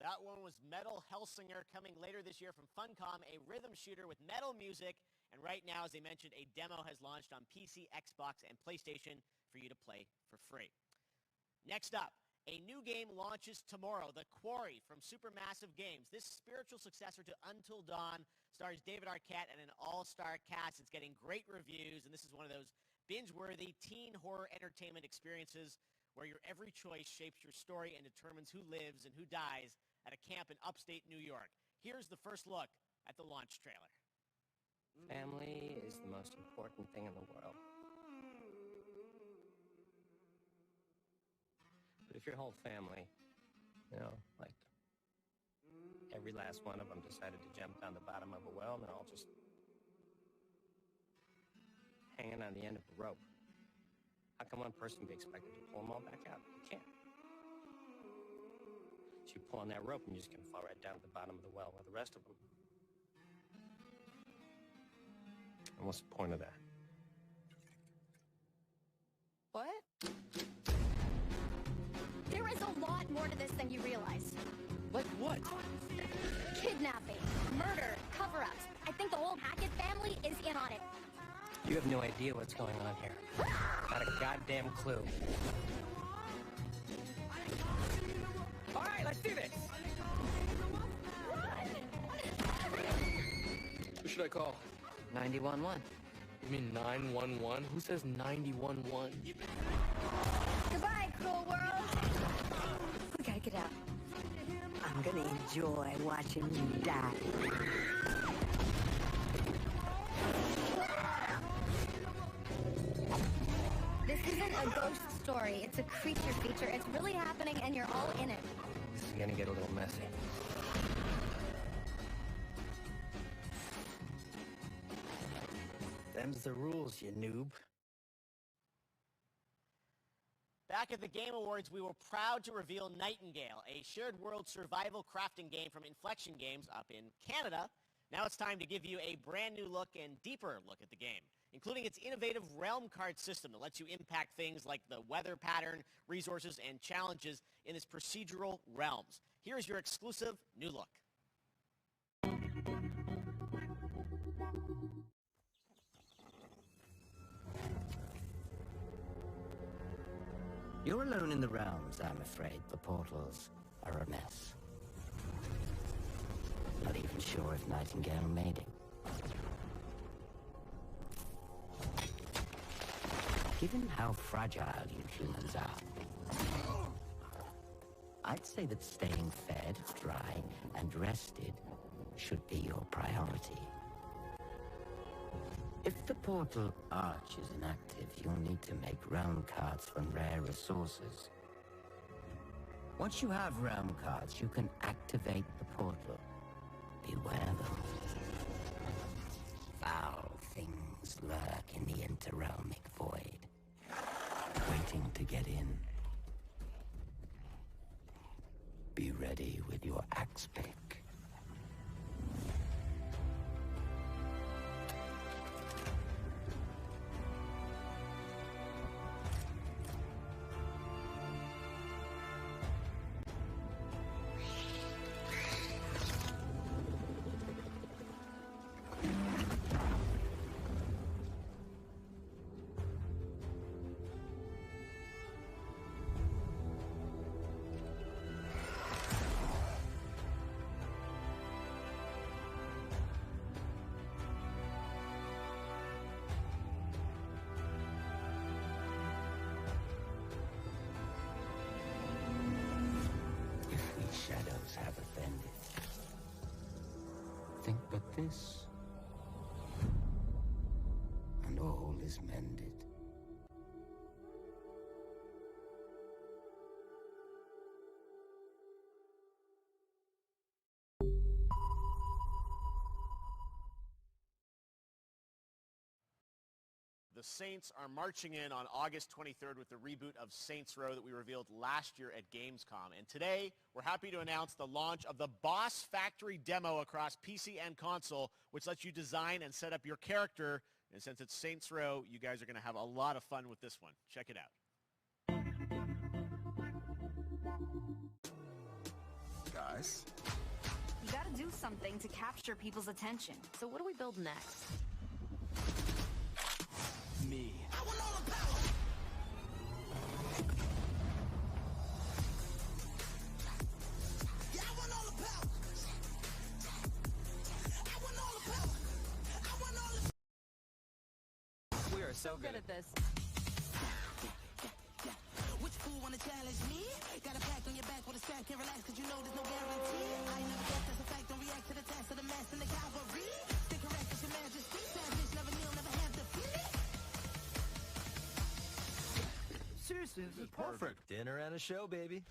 That one was Metal Hellsinger, coming later this year from Funcom, a rhythm shooter with metal music. And right now, as they mentioned, a demo has launched on PC, Xbox, and PlayStation for you to play for free. Next up, a new game launches tomorrow, The Quarry from Supermassive Games. This spiritual successor to Until Dawn stars David Arquette and an all-star cast. It's getting great reviews, and this is one of those binge-worthy teen horror entertainment experiences where your every choice shapes your story and determines who lives and who dies at a camp in upstate New York. Here's the first look at the launch trailer. Family is the most important thing in the world. But if your whole family, you know, like every last one of them decided to jump down the bottom of a well, and they're all just hanging on the end of a rope, how can one person be expected to pull them all back out? You can't. So you pull on that rope and you're just going to fall right down to the bottom of the well with the rest of them. And what's the point of that? What? There is a lot more to this than you realize. Like what? Kidnapping, murder, cover-ups. I think the whole Hackett family is in on it. You have no idea what's going on here. Not a goddamn clue. All right, let's do this. Who should I call? 911. You mean 911? Who says 911? Goodbye, cruel world. We gotta get out. I'm gonna enjoy watching you die. This isn't a ghost story. It's a creature feature. It's really happening, and you're all in it. This is gonna get a little messy. Them's the rules, you noob. Back at the Game Awards, we were proud to reveal Nightingale, a shared world survival crafting game from Inflection Games up in Canada. Now it's time to give you a brand new look and deeper look at the game, including its innovative realm card system that lets you impact things like the weather pattern, resources, and challenges in its procedural realms. Here's your exclusive new look. You're alone in the realms, I'm afraid. The portals are a mess. Not even sure if Nightingale made it. Given how fragile you humans are, I'd say that staying fed, dry, and rested should be your priority. If the portal arch is inactive, you'll need to make realm cards from rare resources. Once you have realm cards, you can activate the portal. Beware them. Foul things lurk in the interrealmic void, waiting to get in. Be ready with your axe pick. Shadows have offended. Think but this, and all is mended. The Saints are marching in on August 23rd with the reboot of Saints Row that we revealed last year at Gamescom. And today, we're happy to announce the launch of the Boss Factory demo across PC and console, which lets you design and set up your character. And since it's Saints Row, you guys are going to have a lot of fun with this one. Check it out. Guys? You gotta do something to capture people's attention. So what do we build next? Me. I want all the power. Yeah, I want all the power. I want all the power. I want all the... We are so good at this. Which fool wanna challenge me? Got a pack on your back with a strap, can't relax cause you know there's no guarantee. I never guess that's a fact, don't react to the task of the mass and the cavalry. Stay correct as your majesty, savage, never kneel, never have defeat. Seriously, this is perfect. Dinner and a show, baby.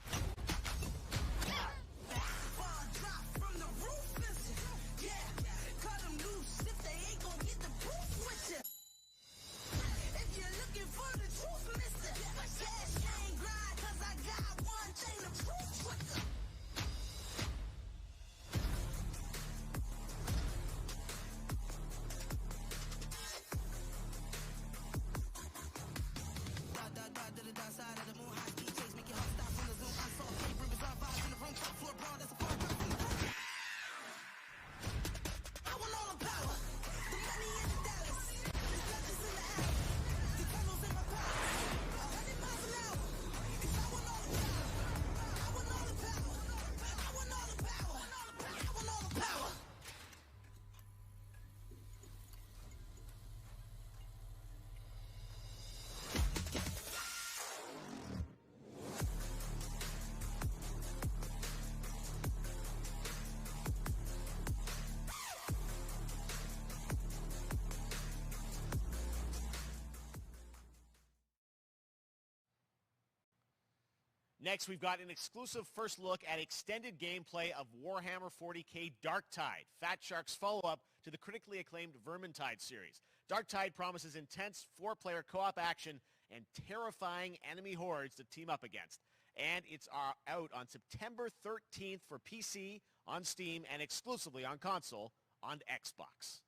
Next, we've got an exclusive first look at extended gameplay of Warhammer 40k Darktide, Fat Shark's follow-up to the critically acclaimed Vermintide series. Darktide promises intense 4-player co-op action and terrifying enemy hordes to team up against. And it's out on September 13th for PC, on Steam, and exclusively on console on Xbox.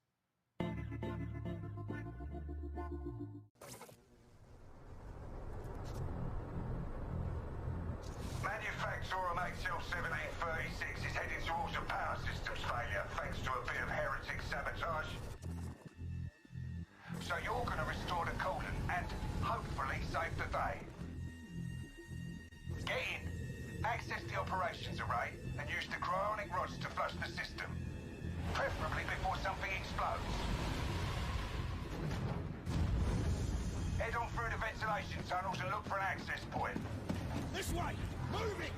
Manufacturer XL 1736 is heading towards a power systems failure thanks to a bit of heretic sabotage. So you're going to restore the coolant and hopefully save the day. Get in. Access the operations array and use the cryonic rods to flush the system. Preferably before something explodes. Head on through the ventilation tunnels and look for an access point. This way! Move it!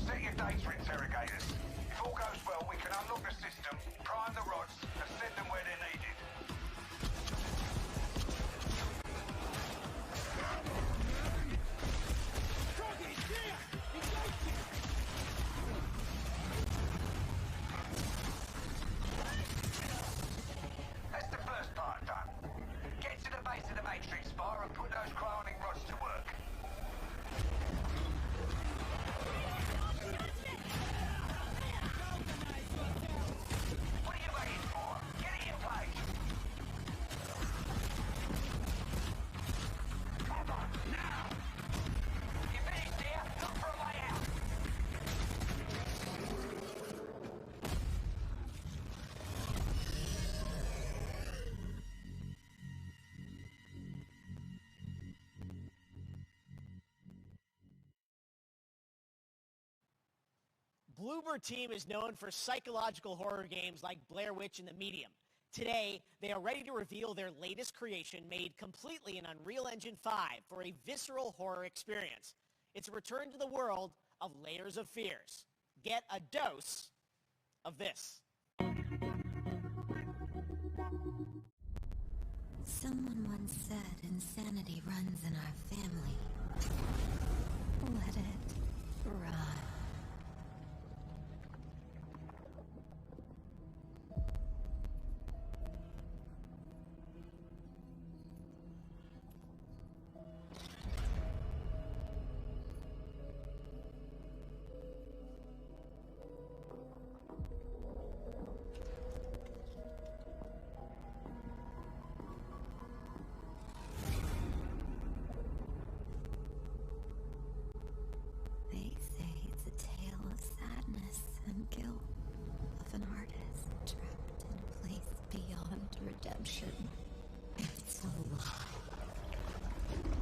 Set your data interrogators. If all goes well, we can unlock the system, prime the rods, and send them where they're needed. That's the first part done. Get to the base of the Matrix bar and put those cryonic rods to work. What are you waiting for? Get it in place! Come on, now! You finished here? Look for a way out! Bloober Team is known for psychological horror games like Blair Witch and The Medium. Today, they are ready to reveal their latest creation made completely in Unreal Engine 5 for a visceral horror experience. It's a return to the world of Layers of Fears. Get a dose of this. Someone once said insanity runs in our family. Let it run. They say it's a tale of sadness and guilt of an artist trapped in a place beyond redemption. It's a lie.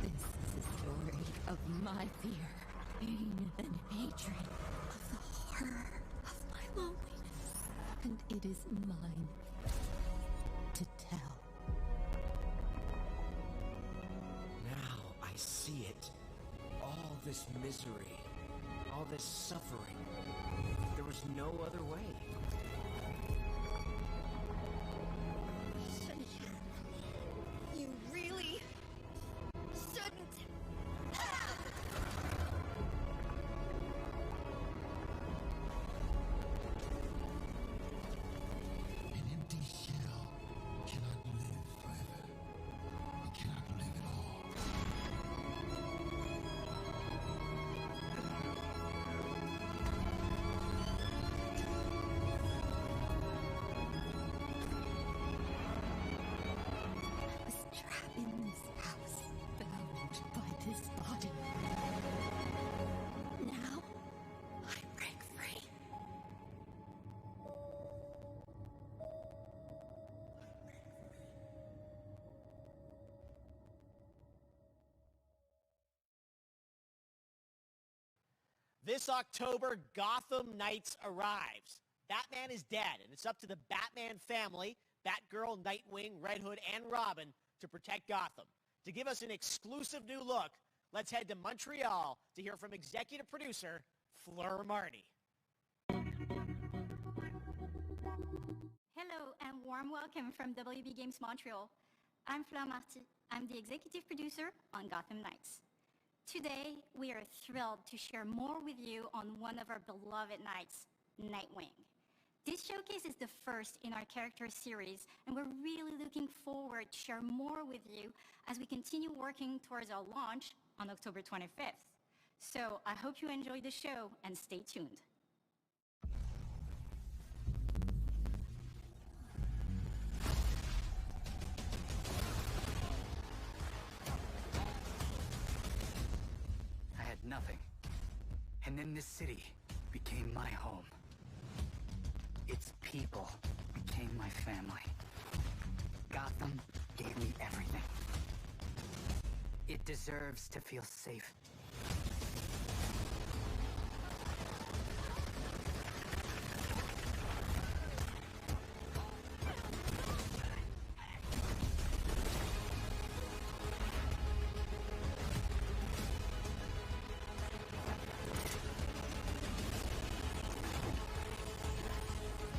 This is a story of my fear, pain, and hatred, of the horror of my loneliness. And it is mine to tell. Now I see it. All this misery, all this suffering. There was no other way. You really shouldn't. An empty shell cannot live forever. It cannot live at all. I was trapped in this house, bound by this body. Now, I break free. This October, Gotham Knights arrives. Batman is dead, and it's up to the Batman family, Batgirl, Nightwing, Red Hood, and Robin to protect Gotham. To give us an exclusive new look, let's head to Montreal to hear from executive producer Fleur Marty. Hello and warm welcome from WB Games Montreal. I'm Fleur Marty. I'm the executive producer on Gotham Knights. Today, we are thrilled to share more with you on one of our beloved knights, Nightwing. This showcase is the first in our character series, and we're really looking forward to share more with you as we continue working towards our launch on October 25th. So I hope you enjoy the show and stay tuned. nothing. And then this city became my home. Its people became my family. Gotham gave me everything. It deserves to feel safe.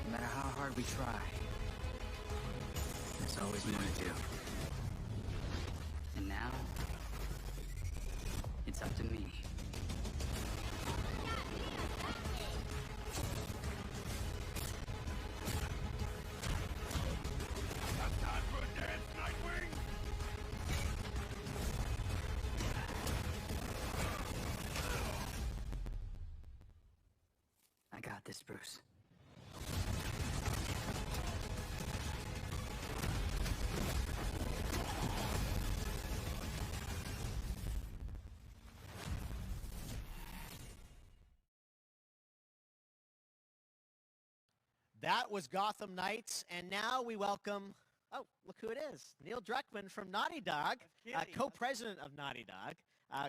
No matter how hard we try, there's always more to do. And now, it's up to me. Got time for a dance, Nightwing? I got this, Bruce. That was Gotham Knights, and now we welcome, oh, look who it is, Neil Druckmann from Naughty Dog, co-president of Naughty Dog.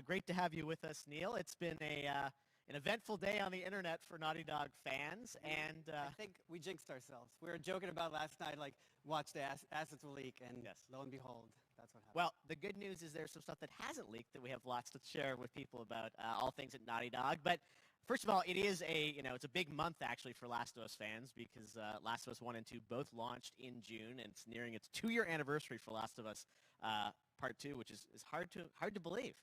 Great to have you with us, Neil. It's been an eventful day on the internet for Naughty Dog fans, and I think we jinxed ourselves. We were joking about last night, like, watch the assets will leak, and lo and behold, that's what happened. well, the good news is there's some stuff that hasn't leaked that we have lots to share with people about all things at Naughty Dog. But first of all, it is it's a big month actually for Last of Us fans because Last of Us 1 and 2 both launched in June, and it's nearing its 2-year anniversary for Last of Us Part 2, which is hard to believe.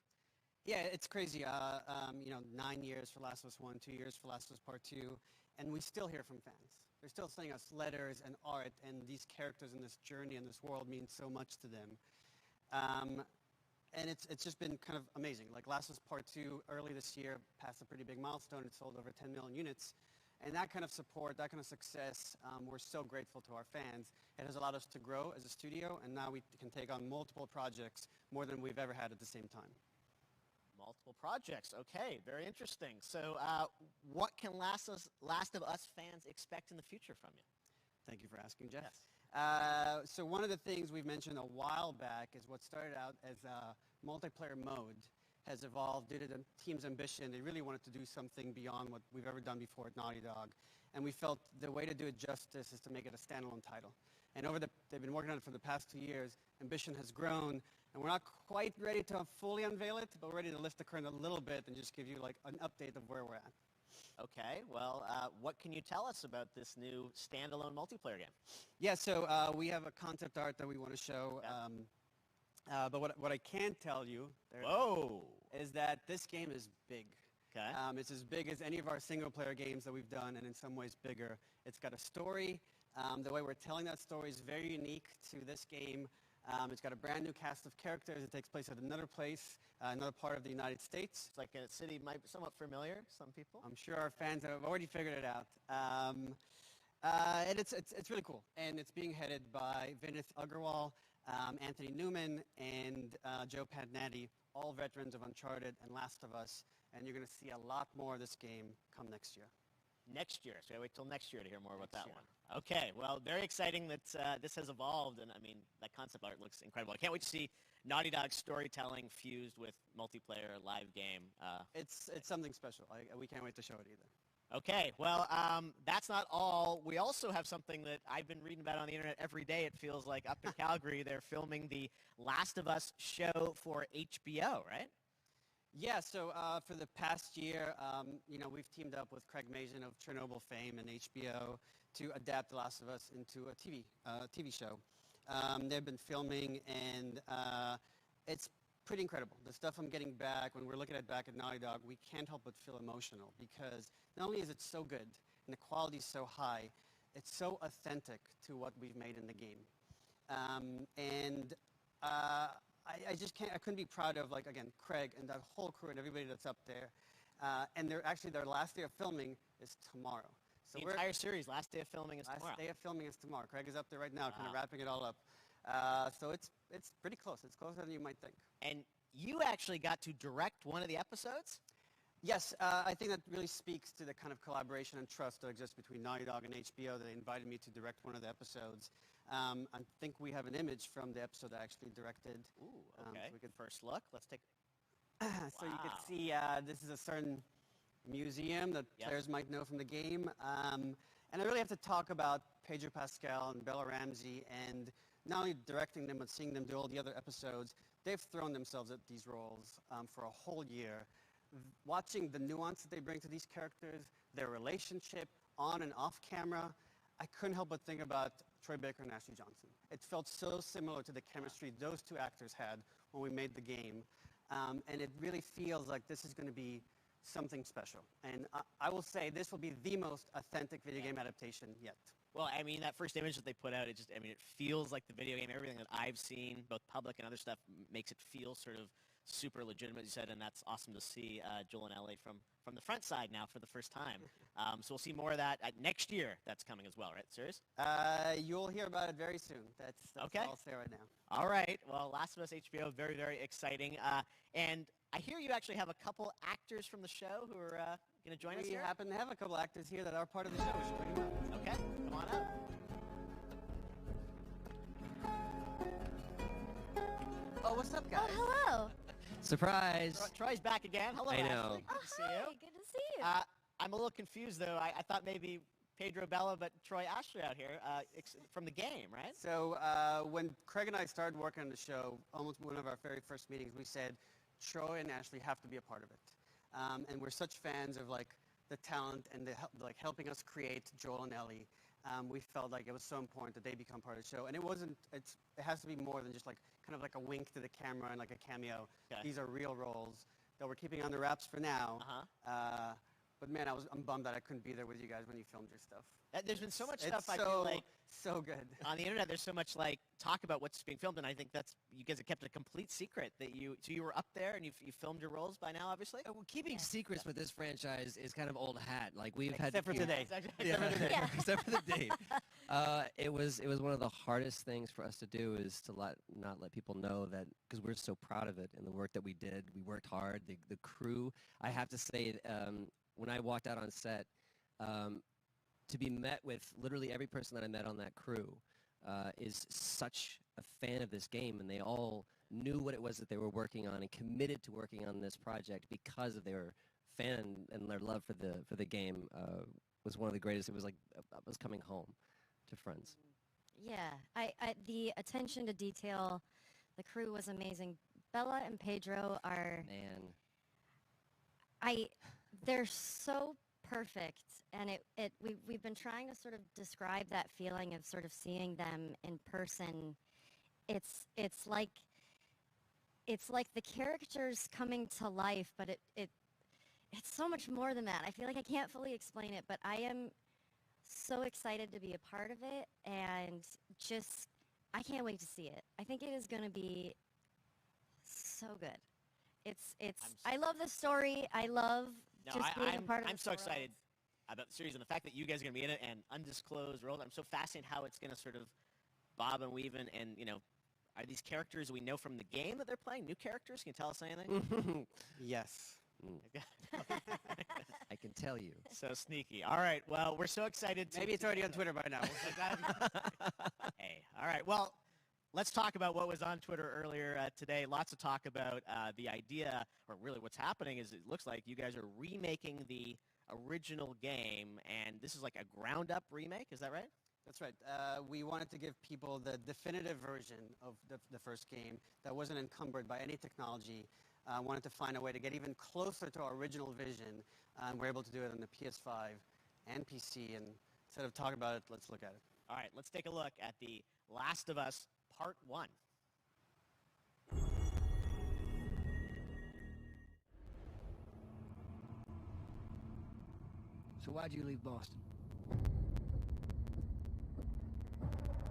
Yeah, it's crazy. 9 years for Last of Us 1, 2 years for Last of Us Part 2, and we still hear from fans. They're still sending us letters and art, and these characters in this journey and this world mean so much to them. And it's just been kind of amazing. Like Last of Us Part 2 early this year passed a pretty big milestone. It sold over 10 million units. And that kind of support, that kind of success, we're so grateful to our fans. It has allowed us to grow as a studio, and now we can take on multiple projects, more than we've ever had at the same time. Multiple projects. Okay, very interesting. So what can Last of Us fans expect in the future from you? Thank you for asking, Jeff. Yes. So one of the things we've mentioned a while back is what started out as a multiplayer mode has evolved due to the team's ambition. They really wanted to do something beyond what we've ever done before at Naughty Dog. And we felt the way to do it justice is to make it a standalone title. And they've been working on it for the past 2 years. Ambition has grown, and we're not quite ready to fully unveil it, but we're ready to lift the curtain a little bit and just give you like an update of where we're at. Okay, well, what can you tell us about this new standalone multiplayer game? Yeah, so we have a concept art that we want to show. But what I can tell you is that this game is big. Okay. It's as big as any of our single-player games that we've done, and in some ways bigger. It's got a story. The way we're telling that story is very unique to this game. It's got a brand new cast of characters. It takes place at another place, another part of the United States. It's like a city might be somewhat familiar, some people. I'm sure our fans have already figured it out. And it's really cool. And it's being headed by Vinith Agarwal, Anthony Newman, and Joe Padnatti, all veterans of Uncharted and Last of Us. And you're going to see a lot more of this game come next year. Next year. So I wait till next year to hear more about that one. Okay, well, very exciting that this has evolved, and I mean, that concept art looks incredible. I can't wait to see Naughty Dog's storytelling fused with multiplayer live game. It's something special. We can't wait to show it either. Okay, well, that's not all. We also have something that I've been reading about on the internet every day, it feels like. Up in Calgary, they're filming the Last of Us show for HBO, right? Yeah, so for the past year, we've teamed up with Craig Mazin of Chernobyl fame and HBO to adapt The Last of Us into a TV show. They've been filming, and it's pretty incredible. The stuff I'm getting back, when we're looking at back at Naughty Dog, we can't help but feel emotional because not only is it so good and the quality is so high, it's so authentic to what we've made in the game. I just can't, I couldn't be proud of, like, again, Craig and that whole crew and everybody that's up there. And their last day of filming is tomorrow. So the entire series, last day of filming is tomorrow. Last day of filming is tomorrow. Craig is up there right now, kind of wrapping it all up. So it's pretty close. It's closer than you might think. And you actually got to direct one of the episodes? Yes, I think that really speaks to the kind of collaboration and trust that exists between Naughty Dog and HBO. They invited me to direct one of the episodes. I think we have an image from the episode I actually directed. Ooh, okay. So we could first look. Let's take. So you can see this is a certain museum that players might know from the game. And I really have to talk about Pedro Pascal and Bella Ramsey, and not only directing them, but seeing them do all the other episodes. They've thrown themselves at these roles for a whole year. Watching the nuance that they bring to these characters, their relationship on and off camera, I couldn't help but think about Troy Baker and Ashley Johnson. It felt so similar to the chemistry those two actors had when we made the game. And it really feels like this is going to be something special. And I will say this will be the most authentic video game adaptation yet. Well, I mean, that first image that they put out, it feels like the video game. Everything that I've seen, both public and other stuff, makes it feel sort of super legitimate, you said, and that's awesome to see Joel and Ellie from the front side now for the first time. So we'll see more of that next year. That's coming as well, right? Serious? You'll hear about it very soon. That's okay. all I'll say right now. All right. Well, Last of Us HBO, very, very exciting. And I hear you actually have a couple actors from the show who are going to join us here. We happen to have a couple actors here that are part of the show. Okay, come on up. Oh, what's up, guys? Oh, hello. Surprise! Troy's back again. Hello, I know. Ashley. Good to see you. Good to see you. I'm a little confused, though. I thought maybe Pedro Bella, but Troy Ashley out here from the game, right? So when Craig and I started working on the show, almost one of our very first meetings, we said, Troy and Ashley have to be a part of it. And we're such fans of the talent and helping us create Joel and Ellie. We felt like it was so important that they become part of the show. And it has to be more than just kind of like a wink to the camera and like a cameo. Okay. These are real roles that we're keeping under wraps for now. But man, I'm bummed that I couldn't be there with you guys when you filmed your stuff. There's been so much It's stuff I feel like so good on the internet. There's so much talk about what's being filmed, and I think you guys have kept a complete secret that you were up there and you filmed your roles by now, obviously. Well, keeping secrets with this franchise is kind of old hat. Like we've Except had for today. Except for the date. It was one of the hardest things for us to do is to not let people know that, because we're so proud of it and the work that we did. We worked hard. The crew. I have to say, when I walked out on set, to be met with literally every person that I met on that crew is such a fan of this game, and they all knew what it was that they were working on and committed to working on this project because of their fan and their love for the game was one of the greatest. It was like I was coming home to friends. Yeah, the attention to detail, the crew was amazing. Bella and Pedro are they're so perfect, and we've been trying to sort of describe that feeling of sort of seeing them in person. It's like the characters coming to life, but it's so much more than that. I feel like I can't fully explain it, but I am so excited to be a part of it, and just I can't wait to see it. I think it is going to be so good. I love the story. I love being a part of I'm so excited about the series and the fact that you guys are going to be in it and undisclosed world. I'm so fascinated how it's going to sort of bob and weave and are these characters we know from the game that they're playing new characters? Can you tell us anything? Yes. I can tell you. So sneaky. All right. Well, we're so excited. Maybe it's already on Twitter by now. Hey. All right. Well, let's talk about what was on Twitter earlier today. Lots of talk about the idea, or really what's happening is it looks like you guys are remaking the original game, and this is like a ground-up remake. Is that right? That's right. We wanted to give people the definitive version of the first game that wasn't encumbered by any technology. Wanted to find a way to get even closer to our original vision. We're able to do it on the PS5 and PC, and instead of talking about it, let's look at it. All right, let's take a look at The Last of Us Part 1. So why'd you leave Boston?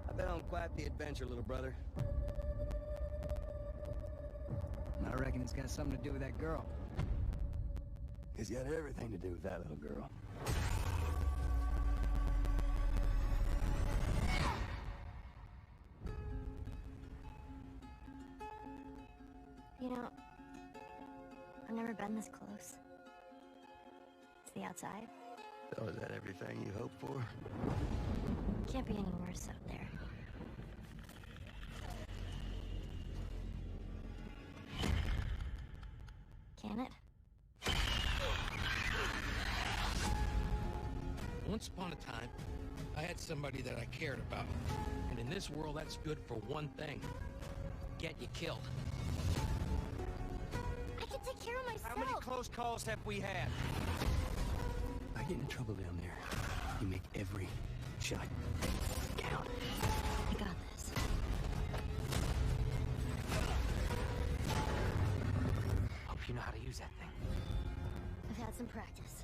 I've been on quite the adventure, little brother. I reckon it's got something to do with that girl. It's got everything to do with that little girl. You know, I've never been this close. the outside. So is that everything you hoped for? Can't be any worse out there. Can it? Once upon a time, I had somebody that I cared about. And in this world, that's good for one thing. Get you killed. I can take care of myself. How many close calls have we had? I get in trouble down there. You make every shot count. I got this. Hope you know how to use that thing. I've had some practice.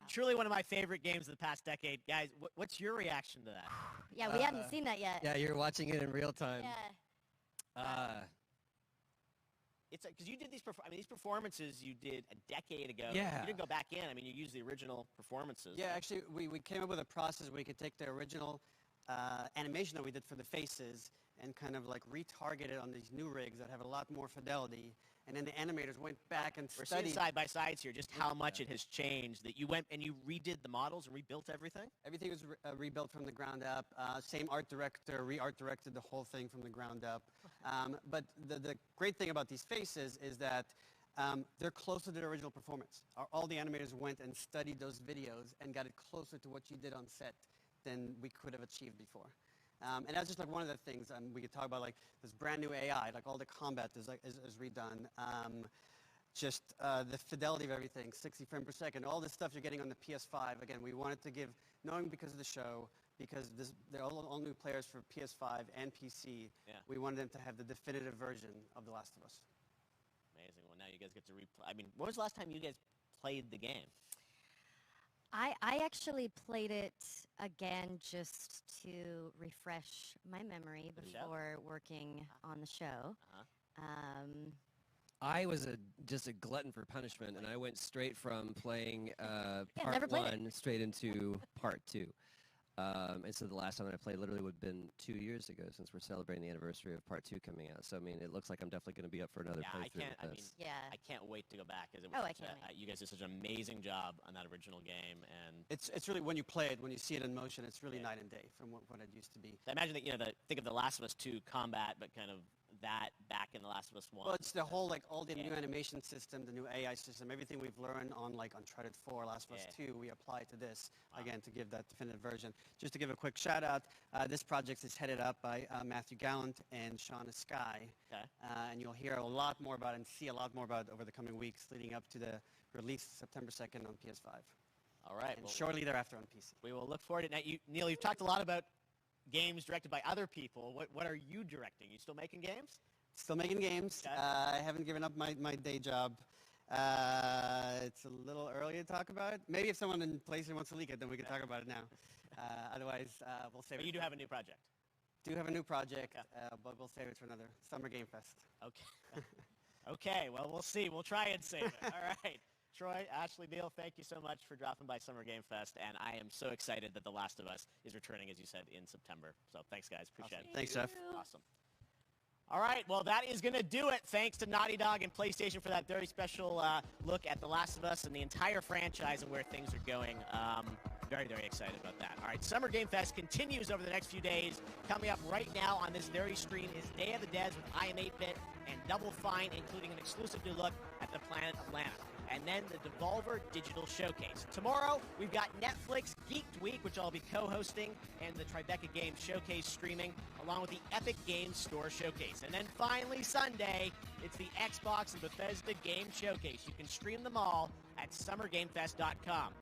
Truly one of my favorite games of the past decade. Guys, what's your reaction to that? Yeah, we hadn't seen that yet. Yeah, you're watching it in real time. Yeah. It's because you did these. These performances you did a decade ago. Yeah. You didn't go back in. I mean, you used the original performances. Yeah, actually, we came up with a process where we could take the original animation that we did for the faces and kind of like retarget it on these new rigs that have a lot more fidelity. And then the animators went back and We're studied. seeing side by sides here, just how much it has changed. That you went and you redid the models and rebuilt everything. Everything was rebuilt from the ground up. Same art director, re-art directed the whole thing from the ground up. But the great thing about these faces is that they're closer to the original performance. All the animators went and studied those videos and got it closer to what you did on set than we could have achieved before. And that's just like one of the things we could talk about, like this brand new AI, like all the combat is redone. Just the fidelity of everything, 60 frames per second, all this stuff you're getting on the PS5. Again, we wanted to give, knowing because of the show, because they're all new players for PS5 and PC, we wanted them to have the definitive version of The Last of Us. Amazing. Well, now you guys get to replay. I mean, when was the last time you guys played the game? I actually played it again just to refresh my memory before working on the show. I was just a glutton for punishment, and I went straight from playing never part played one straight into part two. And so the last time that I played literally would have been 2 years ago, since we're celebrating the anniversary of part two coming out. So, I mean, it looks like I'm definitely going to be up for another playthrough with this. I can't wait to go back. It was I can't wait. You guys did such an amazing job on that original game, and It's really, when you play it, when you see it in motion, it's really night and day from what it used to be. I imagine that think of The Last of Us 2 combat, but kind of that back in The Last of Us 1. Well, it's the whole, like, all the new animation system, the new AI system, everything we've learned on, like, Uncharted 4, Last of Us 2, we apply to this, again, to give that definitive version. Just to give a quick shout out, this project is headed up by Matthew Gallant and Shauna Skye. And you'll hear a lot more about it and see a lot more about it over the coming weeks leading up to the release September 2nd on PS5. All right. And shortly thereafter on PC. We will look forward to it. Now, Neil, you've talked a lot about games directed by other people. What are you directing? You still making games? Still making games. I haven't given up my day job. It's a little early to talk about it. Maybe if someone in PlayStation wants to leak it, then we can talk about it now. Otherwise, we'll save it. But you do have a new project. Do have a new project, but we'll save it for another Summer Game Fest. Okay. Okay, well, we'll see. We'll try and save it. All right. Troy, Ashley, Neil, thank you so much for dropping by Summer Game Fest, and I am so excited that The Last of Us is returning, as you said, in September. So thanks, guys. Appreciate it. Thanks, Jeff. Awesome. All right, well, that is going to do it. Thanks to Naughty Dog and PlayStation for that very special look at The Last of Us and the entire franchise and where things are going. Very, very excited about that. All right, Summer Game Fest continues over the next few days. Coming up right now on this very screen is Day of the Dead with I Am 8-Bit and Double Fine, including an exclusive new look at the planet Atlanta. And then the Devolver Digital Showcase. Tomorrow, we've got Netflix Geeked Week, which I'll be co-hosting, and the Tribeca Games Showcase streaming, along with the Epic Games Store Showcase. And then finally, Sunday, it's the Xbox and Bethesda Game Showcase. You can stream them all at summergamefest.com.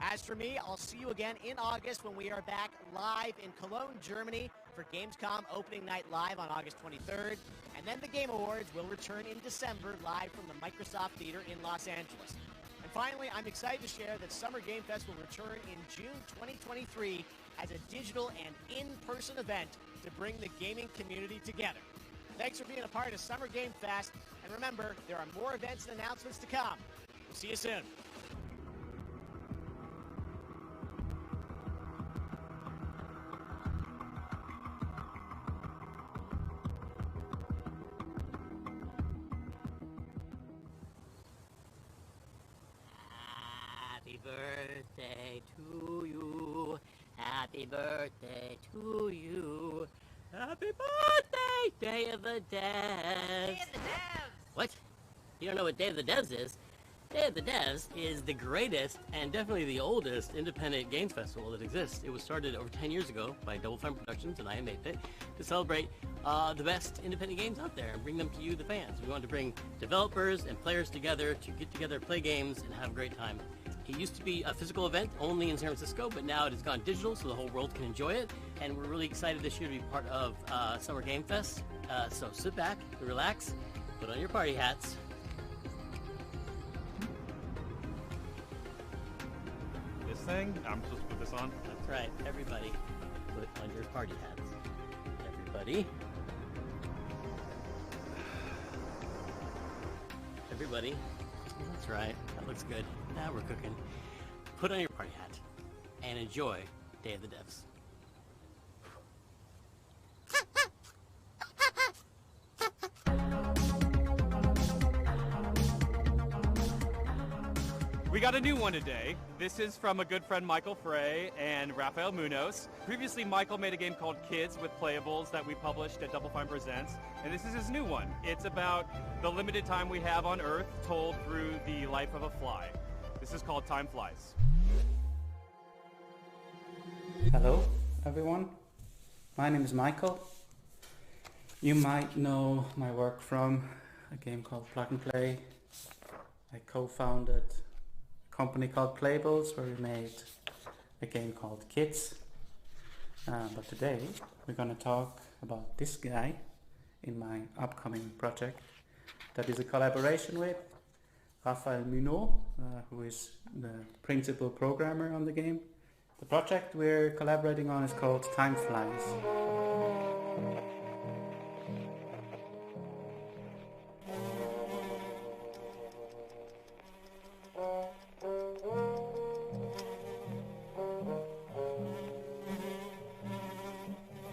As for me, I'll see you again in August when we are back live in Cologne, Germany for Gamescom Opening Night Live on August 23rd. And then the Game Awards will return in December live from the Microsoft Theater in Los Angeles. And finally, I'm excited to share that Summer Game Fest will return in June 2023 as a digital and in-person event to bring the gaming community together. Thanks for being a part of Summer Game Fest. And remember, there are more events and announcements to come. We'll see you soon. birthday to you. Happy birthday to you. Happy birthday, Day of the Devs. Day of the Devs! What? You don't know what Day of the Devs is? Day of the Devs is the greatest and definitely the oldest independent games festival that exists. It was started over 10 years ago by Double Fine Productions and I Am 8-Bit to celebrate the best independent games out there and bring them to you, the fans. We wanted to bring developers and players together to get together, play games, and have a great time. It used to be a physical event only in San Francisco, but now it has gone digital so the whole world can enjoy it. And we're really excited this year to be part of Summer Game Fest. So sit back, relax, put on your party hats. This thing? I'm supposed to put this on? That's right, everybody. Put on your party hats. Everybody. Everybody. That's right, that looks good. Now we're cooking. Put on your party hat and enjoy Day of the Devs. We got a new one today. This is from a good friend Michael Frey and Rafael Munoz. Previously, Michael made a game called Kids with Playables that we published at Double Fine Presents, and this is his new one. It's about the limited time we have on Earth told through the life of a fly. This is called Time Flies. Hello, everyone. My name is Michael. You might know my work from a game called Plug and Play. I co-founded company called Playables where we made a game called Kids. But today we're going to talk about this guy in my upcoming project that is a collaboration with Rafael Munoz, who is the principal programmer on the game. The project we're collaborating on is called Time Flies.